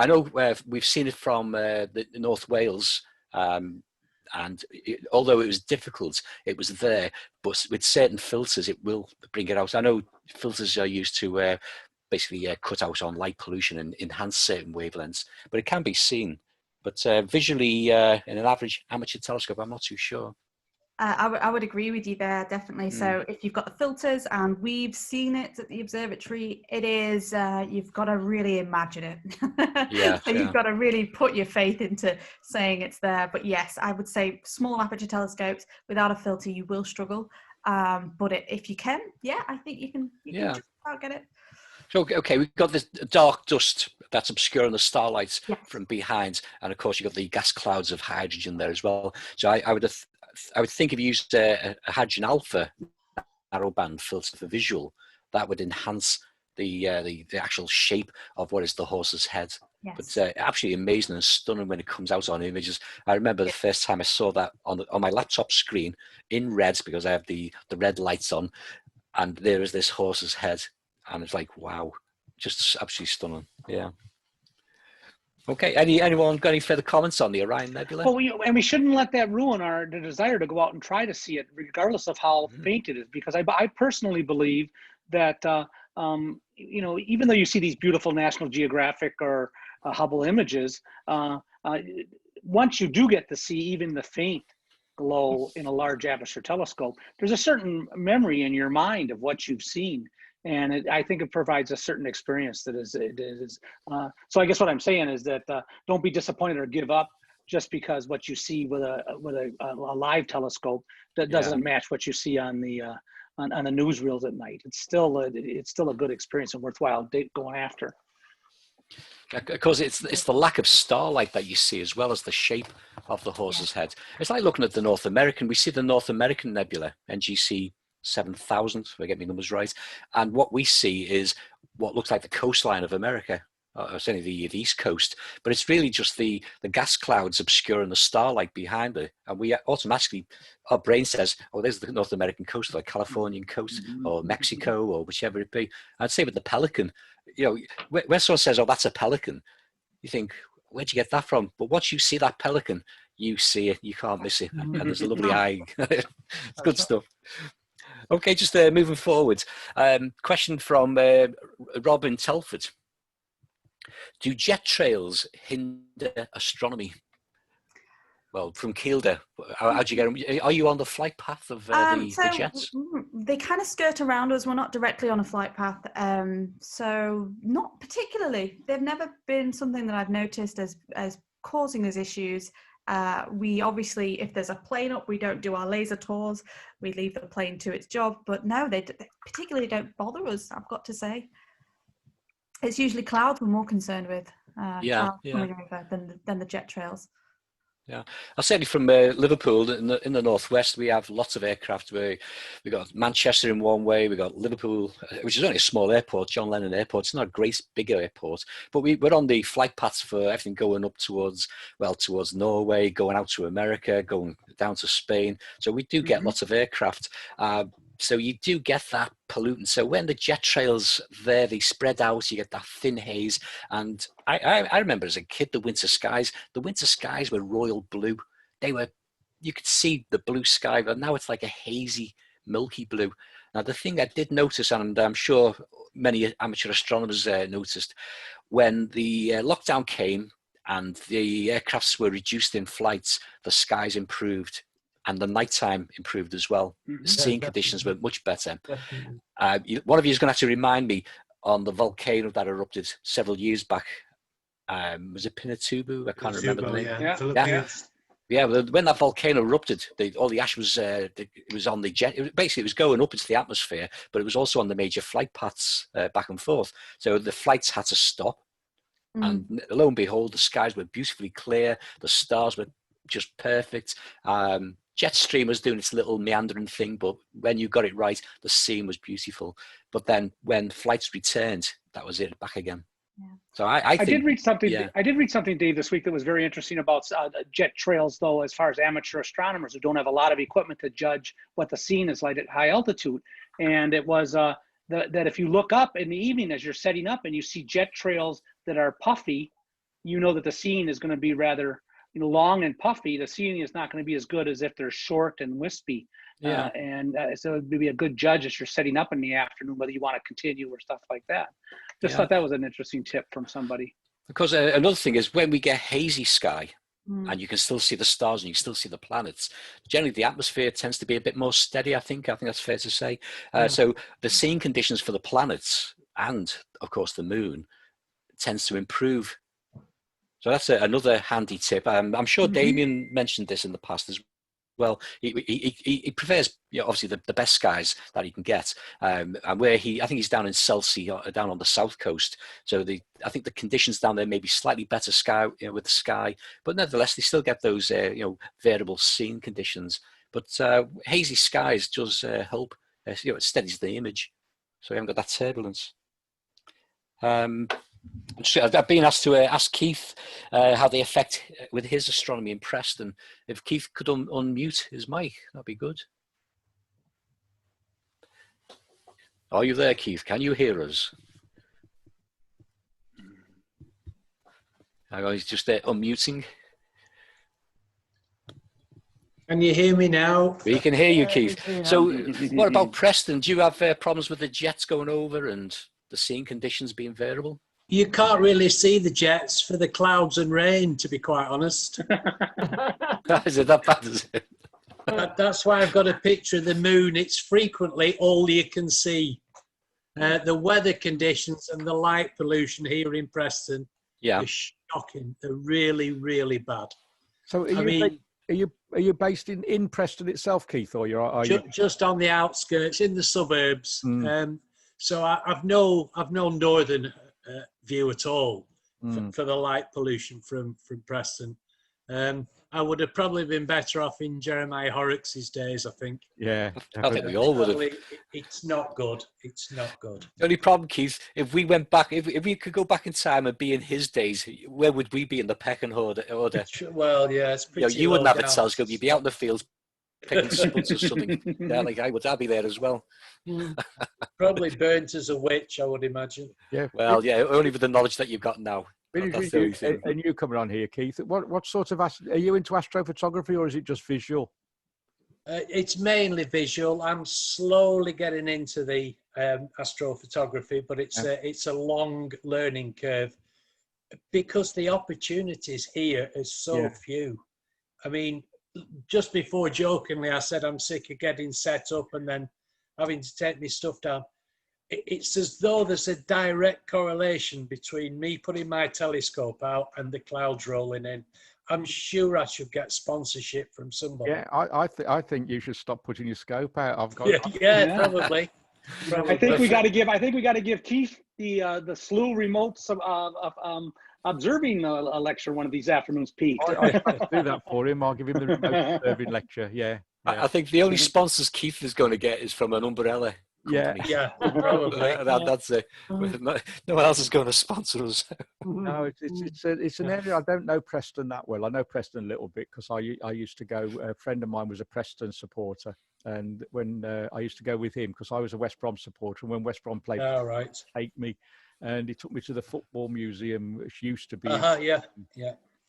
know we've seen it from the North Wales, and although it was difficult, it was there. But with certain filters, it will bring it out. I know filters are used to basically cut out on light pollution and enhance certain wavelengths, but it can be seen. But visually, in an average amateur telescope, I'm not too sure. I would agree with you there, definitely. So if you've got the filters, and we've seen it at the observatory, it is, you've got to really imagine it. You've got to really put your faith into saying it's there. But yes, I would say small aperture telescopes without a filter, you will struggle. But if you can, I think you can just about get it. So, okay, we've got this dark dust that's obscuring the starlight from behind. And of course, you've got the gas clouds of hydrogen there as well. So I would think if you used a hydrogen alpha narrowband filter for visual, that would enhance the actual shape of what is the horse's head. Yes. But absolutely amazing and stunning when it comes out on images. I remember the first time I saw that on my laptop screen in red, because I have the red lights on, and there is this horse's head, and it's like, wow, just absolutely stunning. Yeah. Okay. Anyone got any further comments on the Orion Nebula? Well, we shouldn't let that ruin the desire to go out and try to see it, regardless of how faint it is, because I personally believe that even though you see these beautiful National Geographic or Hubble images, once you do get to see even the faint glow in a large aperture telescope, there's a certain memory in your mind of what you've seen. And I think it provides a certain experience that is. So I guess what I'm saying is that don't be disappointed or give up just because what you see with a live telescope that doesn't match what you see on the on the newsreels at night. It's still a good experience and worthwhile going after. Of course, it's the lack of starlight that you see, as well as the shape of the horse's head. It's like looking at the North American. We see the North American nebula, NGC 7000, if I get my numbers right. And what we see is what looks like the coastline of America, or certainly the East Coast. But it's really just the gas clouds obscuring the starlight behind it. And we automatically, our brain says, oh, there's the North American coast, or the Californian coast, or Mexico, or whichever it be. I'd say with the pelican, you know, when someone says, oh, that's a pelican, you think, where'd you get that from? But once you see that pelican, you see it, you can't miss it. And there's a lovely eye. It's good stuff. Okay, just moving forward. Question from Robin Telford. Do jet trails hinder astronomy? Well, from Kielder, how'd you get them? Are you on the flight path of the jets? They kind of skirt around us. We're not directly on a flight path. So not particularly. They've never been something that I've noticed as causing us issues. We obviously, if there's a plane up, we don't do our laser tours. We leave the plane to its job. But no, they particularly don't bother us, I've got to say. It's usually clouds we're more concerned with. Clouds coming over than the jet trails. Yeah, I'll say from Liverpool in the northwest, we have lots of aircraft. We got Manchester in one way, we got Liverpool, which is only a small airport, John Lennon Airport. It's not a great big airport, but we're on the flight paths for everything going up towards Norway, going out to America, going down to Spain. So we do get lots of aircraft. So you do get that pollutant. So when the jet trails there, they spread out, you get that thin haze. And I remember as a kid, the winter skies were royal blue. You could see the blue sky, but now it's like a hazy, milky blue. Now, the thing I did notice, and I'm sure many amateur astronomers noticed, when the lockdown came and the aircrafts were reduced in flights, the skies improved. And the nighttime improved as well. Seeing conditions were much better. One of you is going to have to remind me on the volcano that erupted several years back. Was it Pinatubo? I can't remember the name. Yeah. Well, when that volcano erupted, all the ash was it was on the jet. It was going up into the atmosphere, but it was also on the major flight paths back and forth. So the flights had to stop. And lo and behold, the skies were beautifully clear. The stars were just perfect. Jetstream was doing its little meandering thing, but when you got it right, the scene was beautiful. But then when flights returned, that was it, back again. Yeah. So I did read something. Yeah. I did read something, Dave, this week that was very interesting about jet trails, though, as far as amateur astronomers who don't have a lot of equipment to judge what the scene is like at high altitude. And it was that if you look up in the evening as you're setting up and you see jet trails that are puffy, you know that the scene is going to be rather long and puffy. The seeing is not going to be as good as if they're short and wispy. So it would be a good judge as you're setting up in the afternoon, whether you want to continue or stuff like that. Just thought that was an interesting tip from somebody. Because another thing is when we get hazy sky and you can still see the stars and you can still see the planets, generally the atmosphere tends to be a bit more steady. I think that's fair to say. So the seeing conditions for the planets and of course the moon tends to improve. So that's another handy tip. I'm sure Damien mentioned this in the past as well. He prefers, obviously, the best skies that he can get. And where I think he's down in Chelsea, down on the south coast. So I think the conditions down there may be slightly better sky with the sky, but nevertheless, they still get those variable scene conditions. But hazy skies does help. It steadies the image, so we haven't got that turbulence. I've been asked to ask Keith how they affect with his astronomy in Preston. If Keith could unmute his mic, that'd be good. Are you there, Keith? Can you hear us? He's just unmuting. Can you hear me now? We can hear you, Keith. So what about Preston? Do you have problems with the jets going over and the seeing conditions being variable? You can't really see the jets for the clouds and rain, to be quite honest. Is it that bad, is it? That's why I've got a picture of the moon. It's frequently all you can see. The weather conditions and the light pollution here in Preston are shocking. They're really, really bad. So Are you based in Preston itself, Keith, or are you just on the outskirts in the suburbs? So I've no northern view at all for the light pollution from Preston. I would have probably been better off in Jeremiah Horrocks' days, I think. Yeah, I think we all would have. It's not good. It's not good. The only problem, Keith, if we went back, if we could go back in time and be in his days, where would we be in the pecking order? Well, yeah, it's pretty. You wouldn't have a telescope. You'd be out in the fields picking spuds or something. Yeah, like I'd be there as well. Probably burnt as a witch, I would imagine. Yeah. Well, yeah, only with the knowledge that you've got now. And you coming on here, Keith? What sort of are you into astrophotography, or is it just visual? It's mainly visual. I'm slowly getting into the astrophotography, but it's a long learning curve because the opportunities here are so few. I mean, just before jokingly, I said I'm sick of getting set up and then having to take my stuff down. It's as though there's a direct correlation between me putting my telescope out and the clouds rolling in. I'm sure I should get sponsorship from somebody. Yeah, I think you should stop putting your scope out. I've got probably. I think we got to give Keith the SLU remotes observing a lecture one of these afternoons, Pete. I'll do that for him. I'll give him the remote observing lecture. Yeah. I think the only sponsors Keith is going to get is from an umbrella company. Yeah, probably. That's it. No one else is going to sponsor us. No, it's an area I don't know Preston that well. I know Preston a little bit because I used to go. A friend of mine was a Preston supporter, and when I used to go with him because I was a West Brom supporter, and when West Brom played, take me, and he took me to the football museum, which used to be.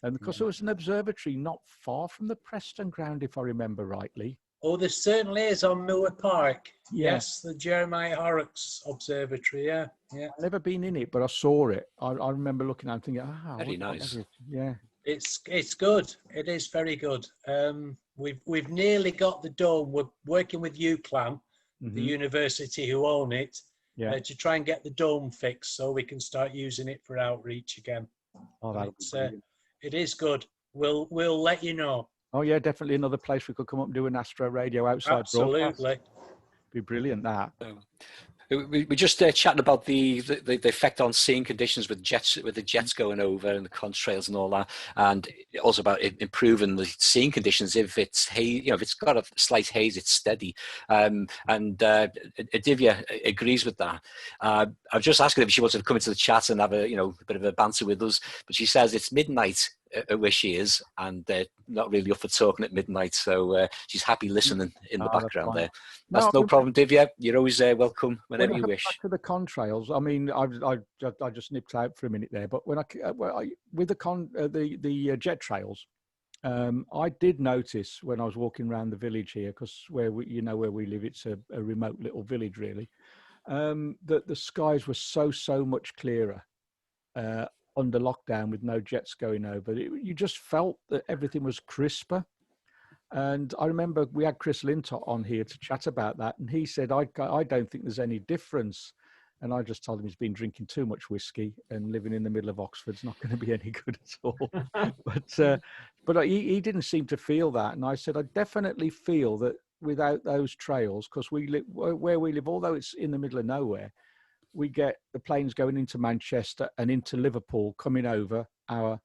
And because there was an observatory not far from the Preston ground, if I remember rightly. Oh, there certainly is on Moore Park. Yes, the Jeremiah Horrocks Observatory. Yeah. I've never been in it, but I saw it. I remember looking at it and thinking, very nice. Yeah. It's good. It is very good. We've nearly got the dome. We're working with UCLAM, the university who own it, to try and get the dome fixed so we can start using it for outreach again. Oh, it is good. We'll let you know. Oh yeah, definitely another place we could come up and do an Astro Radio outside. Absolutely, broadcast. Be brilliant that. We just chatting about the effect on seeing conditions with the jets going over and the contrails and all that, and also about improving the seeing conditions if it's haze, if it's got a slight haze, it's steady. And Divya agrees with that. I've just asked her if she wants to come into the chat and have a bit of a banter with us, but she says it's midnight where she is, and they're not really up for talking at midnight, so she's happy listening in the background there. That's no problem, Divya. You're always welcome whenever you wish. Back to the contrails. I mean, I just nipped out for a minute there, but with the jet trails, I did notice when I was walking around the village here, because where we live, it's a remote little village really, that the skies were so much clearer. Under lockdown with no jets going over, you just felt that everything was crisper. And I remember we had Chris Lintott on here to chat about that, and he said, I don't think there's any difference. And I just told him he's been drinking too much whiskey, and living in the middle of Oxford's not going to be any good at all. But he didn't seem to feel that. And I said, I definitely feel that without those trails, because where we live, although it's in the middle of nowhere, we get the planes going into Manchester and into Liverpool coming over our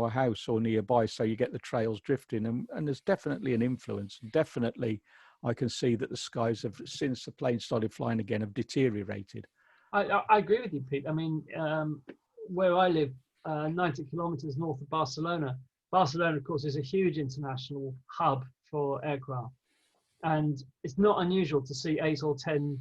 house or nearby, so you get the trails drifting, and there's definitely an influence. Definitely, I can see that the skies have, since the planes started flying again, have deteriorated. I agree with you, Pete. I mean, where I live, 90 kilometers north of Barcelona. Barcelona, of course, is a huge international hub for aircraft, and it's not unusual to see 8 or 10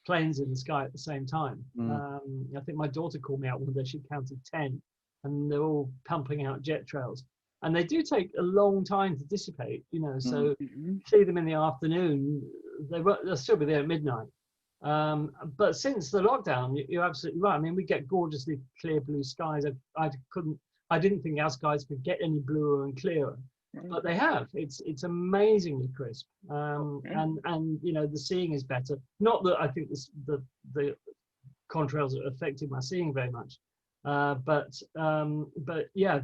planes in the sky at the same time. I think my daughter called me out one day, she counted 10, and they're all pumping out jet trails. And they do take a long time to dissipate, so you see them in the afternoon, they'll still be there at midnight. But since the lockdown, you're absolutely right. I mean, we get gorgeously clear blue skies. I didn't think our skies could get any bluer and clearer. But they have. It's amazingly crisp, and the seeing is better. Not that I think the contrails are affecting my seeing very much, but yeah,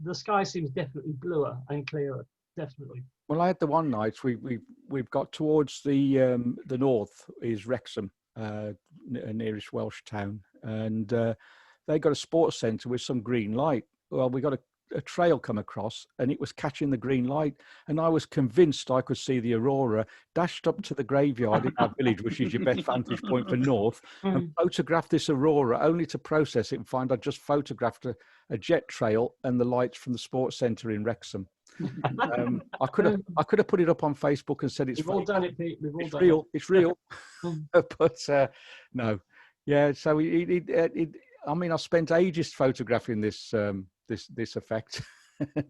the sky seems definitely bluer and clearer. definitely. Well, I had the one night we've got towards the north is Wrexham, nearest Welsh town, and they got a sports centre with some green light. Well, we got a trail come across, and it was catching the green light, and I was convinced I could see the aurora. Dashed up to the graveyard in our village, which is your best vantage point for north, and photographed this aurora, only to process it and find I'd just photographed a jet trail and the lights from the sports centre in Wrexham. I could have put it up on Facebook and said We've all done it, Pete. We've all it's done real. it. It's real. But no, yeah. So I mean, I spent ages photographing this this effect.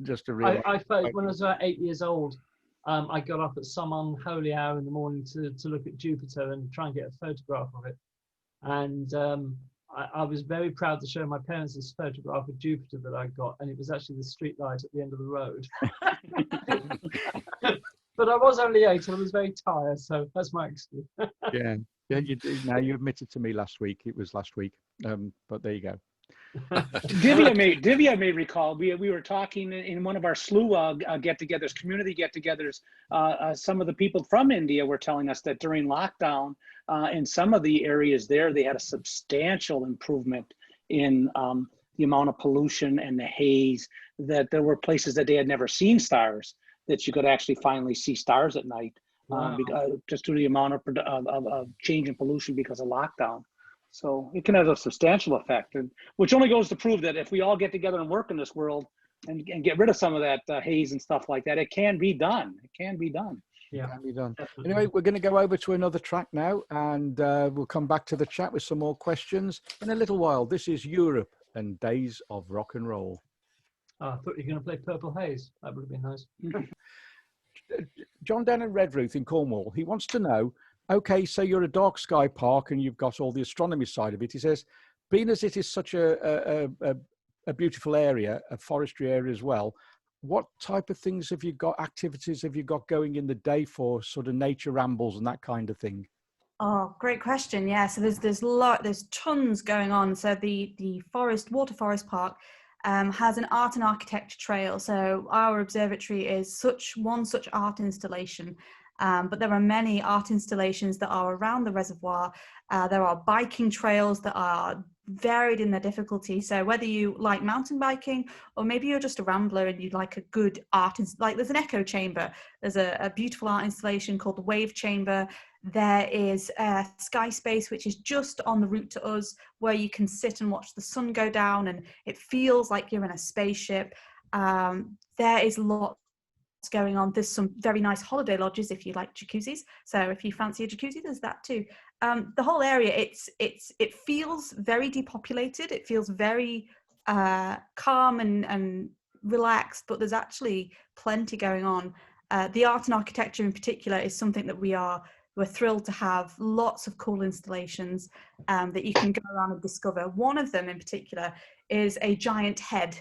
Just to realize. I when I was about 8 years old, I got up at some unholy hour in the morning to look at Jupiter and try and get a photograph of it. And I was very proud to show my parents this photograph of Jupiter that I got, and it was actually the street light at the end of the road. But I was only 8 and I was very tired, so that's my excuse. Yeah, you did. Now you admitted to me last week. It was last week, but there you go. Divya may recall we were talking in one of our SLU get-togethers, community get-togethers. Some of the people from India were telling us that during lockdown, in some of the areas there, they had a substantial improvement in the amount of pollution and the haze. That there were places that they had never seen stars, that you could actually finally see stars at night, just due to the amount of change in pollution because of lockdown. So it can have a substantial effect, and which only goes to prove that if we all get together and work in this world and get rid of some of that haze and stuff like that, it can be done. It can be done. Yeah, Can be done. definitely. Anyway, we're going to go over to another track now, and we'll come back to the chat with some more questions in a little while. This is Europe and Days of Rock and Roll. I thought you were going to play Purple Haze. That would have been nice. John down in Redruth in Cornwall, he wants to know, okay, so you're a dark sky park and you've got all the astronomy side of it. He says, being as it is such a beautiful area, a forestry area as well, what type of things have you got, activities have you got going in the day for sort of nature rambles and that kind of thing? Oh, great question. Yeah, so there's tons going on. So the Water Forest Park has an art and architecture trail. So our observatory is such art installation. But there are many art installations that are around the reservoir. There are biking trails that are varied in their difficulty. So whether you like mountain biking, or maybe you're just a rambler and you like a good art, like there's an echo chamber. There's a beautiful art installation called the Wave Chamber. There is Sky Space, which is just on the route to us, where you can sit and watch the sun go down and it feels like you're in a spaceship. There is lots going on. There's some very nice holiday lodges if you like jacuzzis, so if you fancy a jacuzzi, there's that too. The whole area, it feels very depopulated. It feels very calm and relaxed, but there's actually plenty going on. The art and architecture in particular is something that we're thrilled to have. Lots of cool installations that you can go around and discover. One of them in particular is a giant head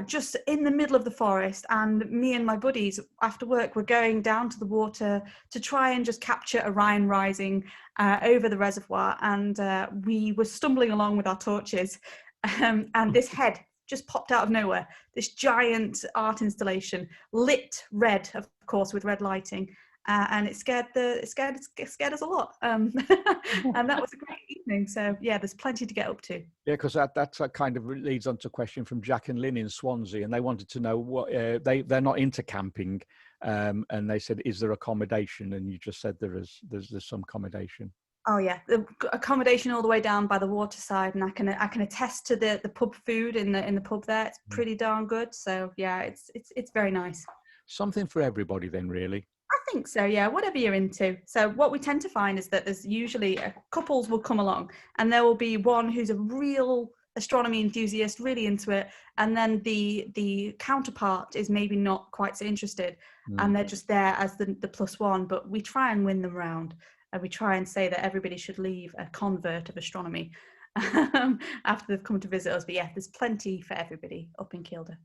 just in the middle of the forest, and me and my buddies after work were going down to the water to try and just capture Orion rising over the reservoir, and we were stumbling along with our torches and this head just popped out of nowhere, this giant art installation lit red, of course, with red lighting, and it scared us a lot, and that was a great evening. So yeah, there's plenty to get up to. Yeah, because that kind of leads on to a question from Jack and Lynn in Swansea, and they wanted to know what they're not into camping, and they said, is there accommodation? And you just said there's some accommodation. Oh yeah, the accommodation all the way down by the waterside, and I can attest to the pub food in the pub there. It's pretty darn good. So yeah, it's very nice. Something for everybody then, really. I think so, yeah, whatever you're into. So what we tend to find is that there's usually couples will come along, and there will be one who's a real astronomy enthusiast, really into it, and then the counterpart is maybe not quite so interested, and they're just there as the plus one. But we try and win them round, and we try and say that everybody should leave a convert of astronomy after they've come to visit us. But yeah, there's plenty for everybody up in Kielder.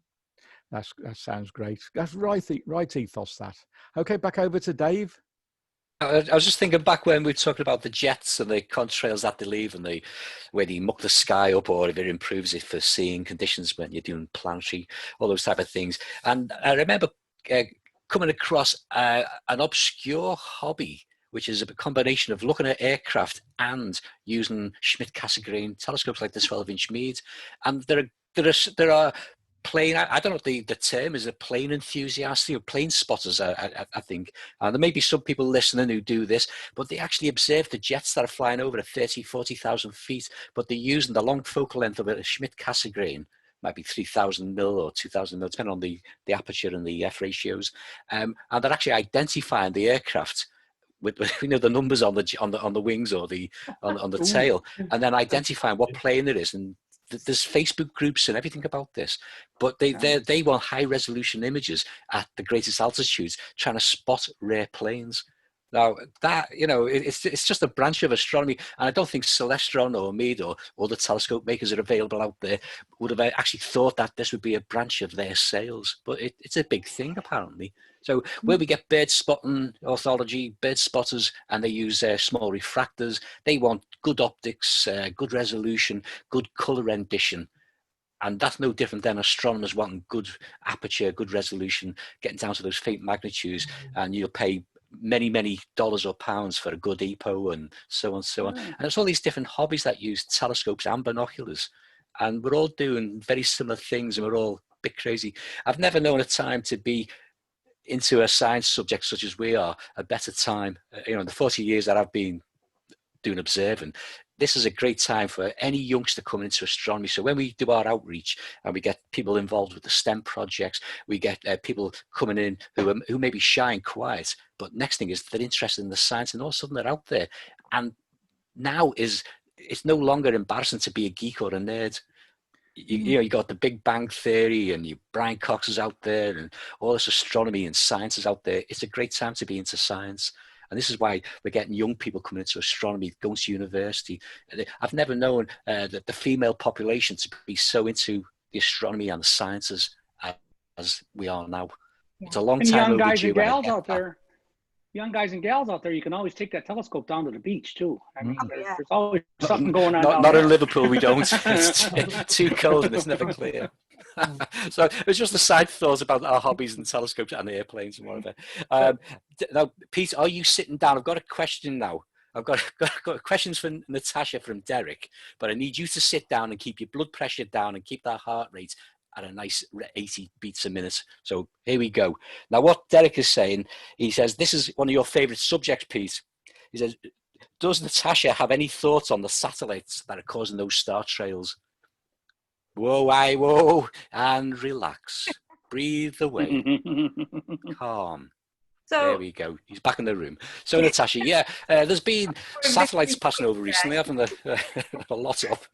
That sounds great. That's right ethos, that. Okay, back over to Dave. I was just thinking back when we were talking about the jets and the contrails that they leave, and where they muck the sky up, or if it improves it for seeing conditions when you're doing planetary, all those type of things. And I remember coming across an obscure hobby, which is a combination of looking at aircraft and using Schmidt-Cassegrain telescopes like the 12-inch Meade. And there are plane, I don't know what the term is, a plane enthusiast or plane spotters, I think. And there may be some people listening who do this, but they actually observe the jets that are flying over at 30, 40,000 feet, but they're using the long focal length of a Schmidt-Cassegrain, might be 3,000 mil or 2,000 mil, depending on the aperture and the F ratios. And they're actually identifying the aircraft with the numbers on the wings or on the tail, and then identifying what plane it is. And there's Facebook groups and everything about this, but they want high resolution images at the greatest altitudes, trying to spot rare planes. Now that, it's just a branch of astronomy, and I don't think Celestron or Meade or the telescope makers that are available out there would have actually thought that this would be a branch of their sales, but it's a big thing apparently. So where we get bird spotting orthology, bird spotters, and they use small refractors, they want good optics, good resolution, good color rendition. And that's no different than astronomers wanting good aperture, good resolution, getting down to those faint magnitudes, and you'll pay many dollars or pounds for a good EPO and so on. And there's all these different hobbies that use telescopes and binoculars, and we're all doing very similar things, and we're all a bit crazy. I've never known a time to be into a science subject such as we are a better time. In the 40 years that I've been doing observing, this is a great time for any youngster coming into astronomy. So when we do our outreach and we get people involved with the STEM projects, we get people coming in who may be shy and quiet, but next thing is they're interested in the science, and all of a sudden they're out there. And now it's no longer embarrassing to be a geek or a nerd. You got the Big Bang Theory, and Brian Cox is out there, and all this astronomy and science is out there. It's a great time to be into science. And this is why we're getting young people coming into astronomy, going to university. I've never known that the female population to be so into the astronomy and the sciences as we are now. Yeah. It's a long time young guys overdue. And gals out there, young guys and gals out there, you can always take that telescope down to the beach too. I mean, there's always something going on. Not in Liverpool, we don't. It's too cold and it's never clear. So it's just a side thought about our hobbies and telescopes and airplanes and whatever. Now, Pete, are you sitting down? I've got a question now. I've got questions for Natasha from Derek, but I need you to sit down and keep your blood pressure down and keep that heart rate at a nice 80 beats a minute. So here we go. Now, what Derek is saying, he says, this is one of your favorite subjects, Pete. He says, does Natasha have any thoughts on the satellites that are causing those star trails? Whoa, and relax. Breathe away. Calm. So, there we go. He's back in the room. So, Natasha, there's been satellites passing over recently, haven't there? A lot of.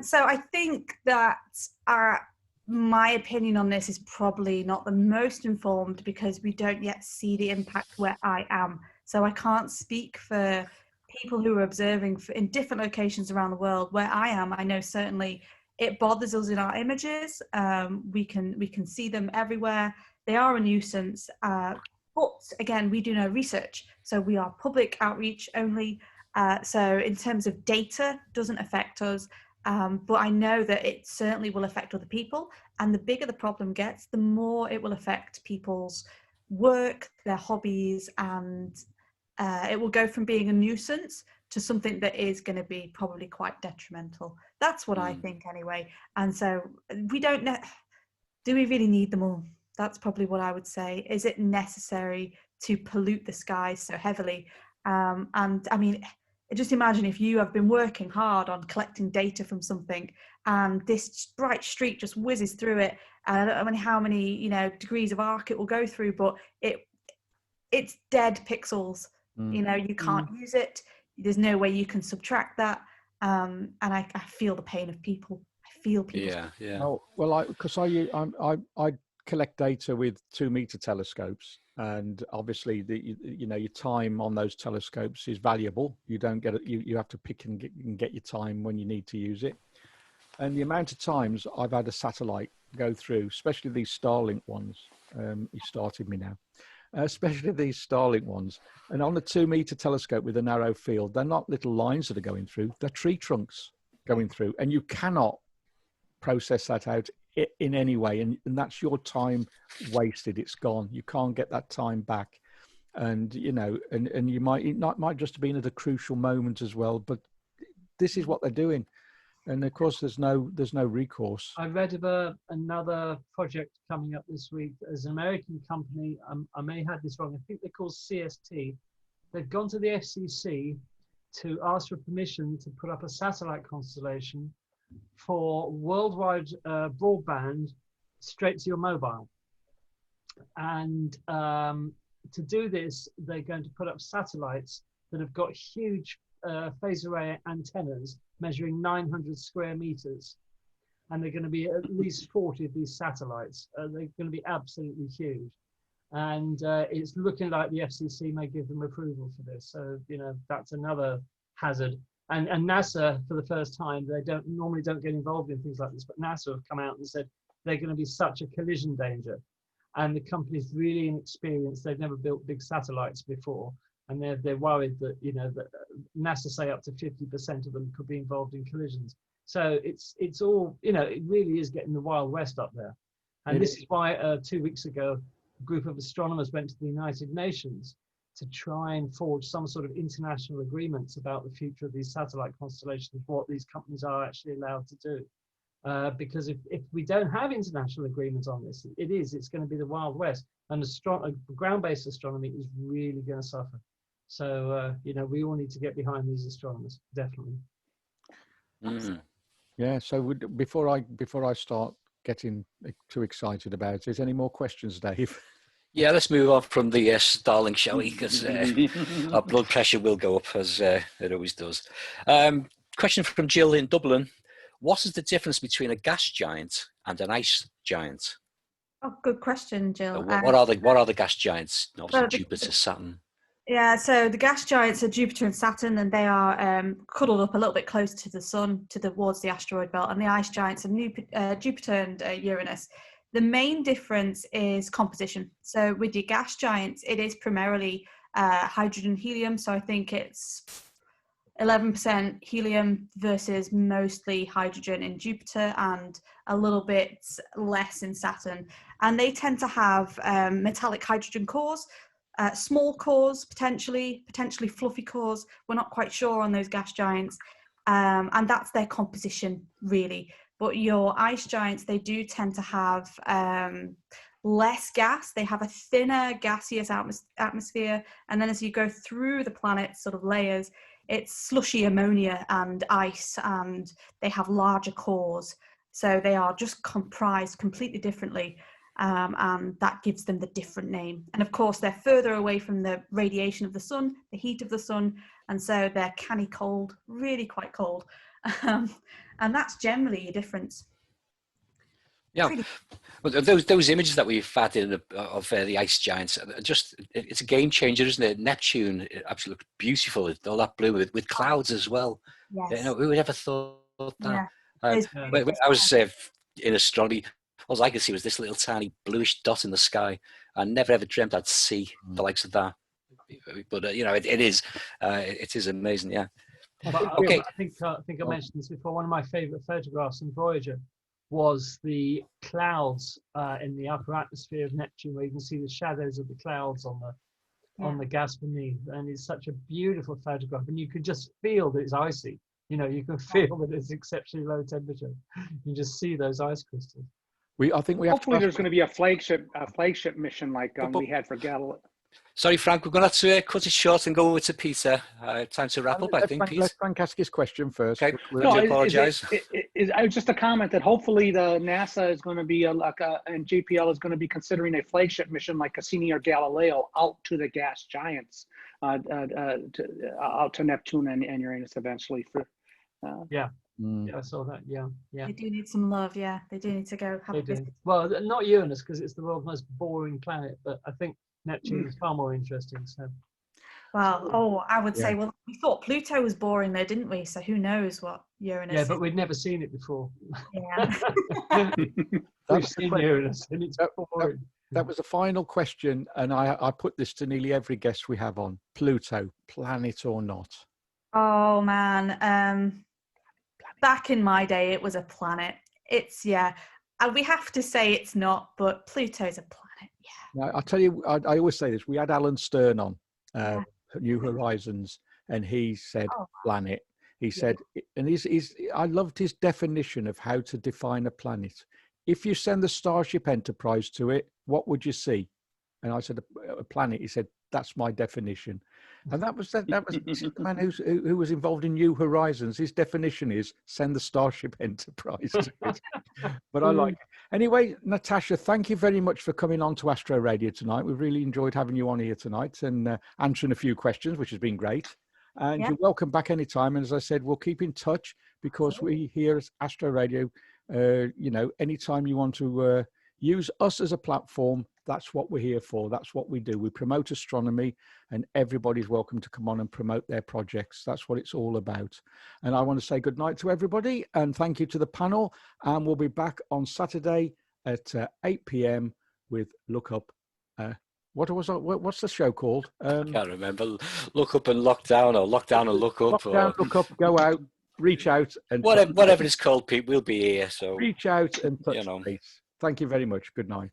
So I think that my opinion on this is probably not the most informed, because we don't yet see the impact where I am. So I can't speak for people who are observing in different locations around the world. Where I am, I know certainly it bothers us in our images. We can see them everywhere. They are a nuisance. But again, we do no research. So we are public outreach only. So in terms of data, doesn't affect us. But I know that it certainly will affect other people. And the bigger the problem gets, the more it will affect people's work, their hobbies, and it will go from being a nuisance to something that is going to be probably quite detrimental. That's what I think anyway. And so we don't know, do we really need them all? That's probably what I would say. Is it necessary to pollute the skies so heavily? And I mean, just imagine if you have been working hard on collecting data from something and this bright streak just whizzes through it. And I don't know how many degrees of arc it will go through, but it's dead pixels. You can't use it. There's no way you can subtract that. And I feel the pain of people. I feel people. Yeah. Oh, well, because I collect data with 2-meter telescopes, and obviously your time on those telescopes is valuable. You don't get it. You have to pick and get your time when you need to use it. And the amount of times I've had a satellite go through, especially these Starlink ones. You started me now. Especially these Starlink ones. And on the 2-meter telescope with a narrow field, they're not little lines that are going through. They're tree trunks going through, and you cannot process that out in any way, and that's your time wasted. It's gone. You can't get that time back. And you know, and you might just have been at a crucial moment as well. But this is what they're doing, and of course, there's no recourse. I read of another project coming up this week. There's an American company. I may have this wrong. I think they're called CST. They've gone to the FCC to ask for permission to put up a satellite constellation for worldwide broadband straight to your mobile. And to do this, they're going to put up satellites that have got huge phased array antennas measuring 900 square meters. And they're going to be at least 40 of these satellites. They're going to be absolutely huge. And it's looking like the FCC may give them approval for this. So, you know, that's another hazard. And NASA, for the first time, they normally don't get involved in things like this, but NASA have come out and said they're going to be such a collision danger. And the company's really inexperienced. They've never built big satellites before. And they're worried that, you know, that NASA say up to 50% of them could be involved in collisions. So it's all, you know, it really is getting the Wild West up there. And this is why 2 weeks ago, a group of astronomers went to the United Nations to try and forge some sort of international agreements about the future of these satellite constellations, what these companies are actually allowed to do. Because if we don't have international agreements on this, it's going to be the Wild West, and ground-based astronomy is really going to suffer. So, you know, we all need to get behind these astronomers, definitely. Mm. Yeah. So before I start getting too excited about it, is any more questions, Dave? Yeah, let's move on from the Starlink, shall we? Because our blood pressure will go up, as it always does. Question from Jill in Dublin. What is the difference between a gas giant and an ice giant? Oh, good question, Jill. What are the gas giants? Obviously, Jupiter, Saturn. Yeah, so the gas giants are Jupiter and Saturn, and they are cuddled up a little bit closer to the sun, towards the asteroid belt. And the ice giants are Jupiter and Uranus. The main difference is composition. So with your gas giants, it is primarily hydrogen, helium. So I think it's 11% helium versus mostly hydrogen in Jupiter and a little bit less in Saturn. And they tend to have metallic hydrogen cores, small cores, potentially fluffy cores. We're not quite sure on those gas giants. And that's their composition, really. But your ice giants, they do tend to have less gas. They have a thinner gaseous atmosphere. And then as you go through the planet's sort of layers, it's slushy ammonia and ice, and they have larger cores. So they are just comprised completely differently. And that gives them the different name. And of course, they're further away from the radiation of the sun, the heat of the sun. And so they're canny cold, really quite cold. And that's generally a difference. Yeah, well, those images that we've added of the ice giants, it's a game changer, isn't it? Neptune absolutely beautiful, all that blue with clouds as well. Yes. You know, who would ever thought that? Yeah. When I was in astronomy, all I could see was this little tiny bluish dot in the sky. I never ever dreamt I'd see the likes of that. But you know, it is amazing. Yeah. Okay. I think I mentioned this before. One of my favorite photographs in Voyager was the clouds in the upper atmosphere of Neptune, where you can see the shadows of the clouds on the gas beneath. And it's such a beautiful photograph, and you could just feel that it's icy. You know, you can feel that it's exceptionally low temperature. You just see those ice crystals. I think we hopefully there's going to be a flagship mission like we had for Galileo. Sorry, Frank, we're going to have to cut it short and go over to Peter. Time to wrap up, I think, Pete. Let Frank ask his question first. Okay, I apologise. It's just a comment that hopefully the NASA is going to be and JPL is going to be considering a flagship mission like Cassini or Galileo out to the gas giants, out to Neptune and Uranus eventually. Yeah, I saw that. Yeah. They do need some love. Yeah, they do need to go have a visit. Well, not Uranus, because it's the world's most boring planet, but I think Neptune is far more interesting. So, well, I would say, well, we thought Pluto was boring there, didn't we? So who knows what Uranus is? Yeah, but we'd never seen it before. Yeah. We've seen Uranus, and it's boring. That was the final question, and I put this to nearly every guest we have on. Pluto, planet or not? Oh man, back in my day, it was a planet. It's we have to say it's not, but Pluto's a planet. Yeah. Now, I'll tell you, I always say this. We had Alan Stern on New Horizons, and he said planet. He said, and I loved his definition of how to define a planet. If you send the Starship Enterprise to it, what would you see? And I said, a planet. He said, that's my definition. And that was the man who was involved in New Horizons. His definition is send the Starship Enterprise to it. But I like it. Anyway, Natasha, thank you very much for coming on to Astro Radio tonight. We've really enjoyed having you on here tonight and answering a few questions, which has been great. And you're welcome back anytime. And as I said, we'll keep in touch because we here at Astro Radio, you know, anytime you want to use us as a platform, that's what we're here for. That's what we do. We promote astronomy, and everybody's welcome to come on and promote their projects. That's what it's all about. And I want to say good night to everybody and thank you to the panel. And we'll be back on Saturday at 8 p.m. with Look Up. What's the show called? I can't remember. Look Up and Lock Down, or Lock Down and Look Up. Lock down, look up, go out, reach out, and whatever it's called, Pete, we'll be here. So reach out and touch base. Thank you very much. Good night.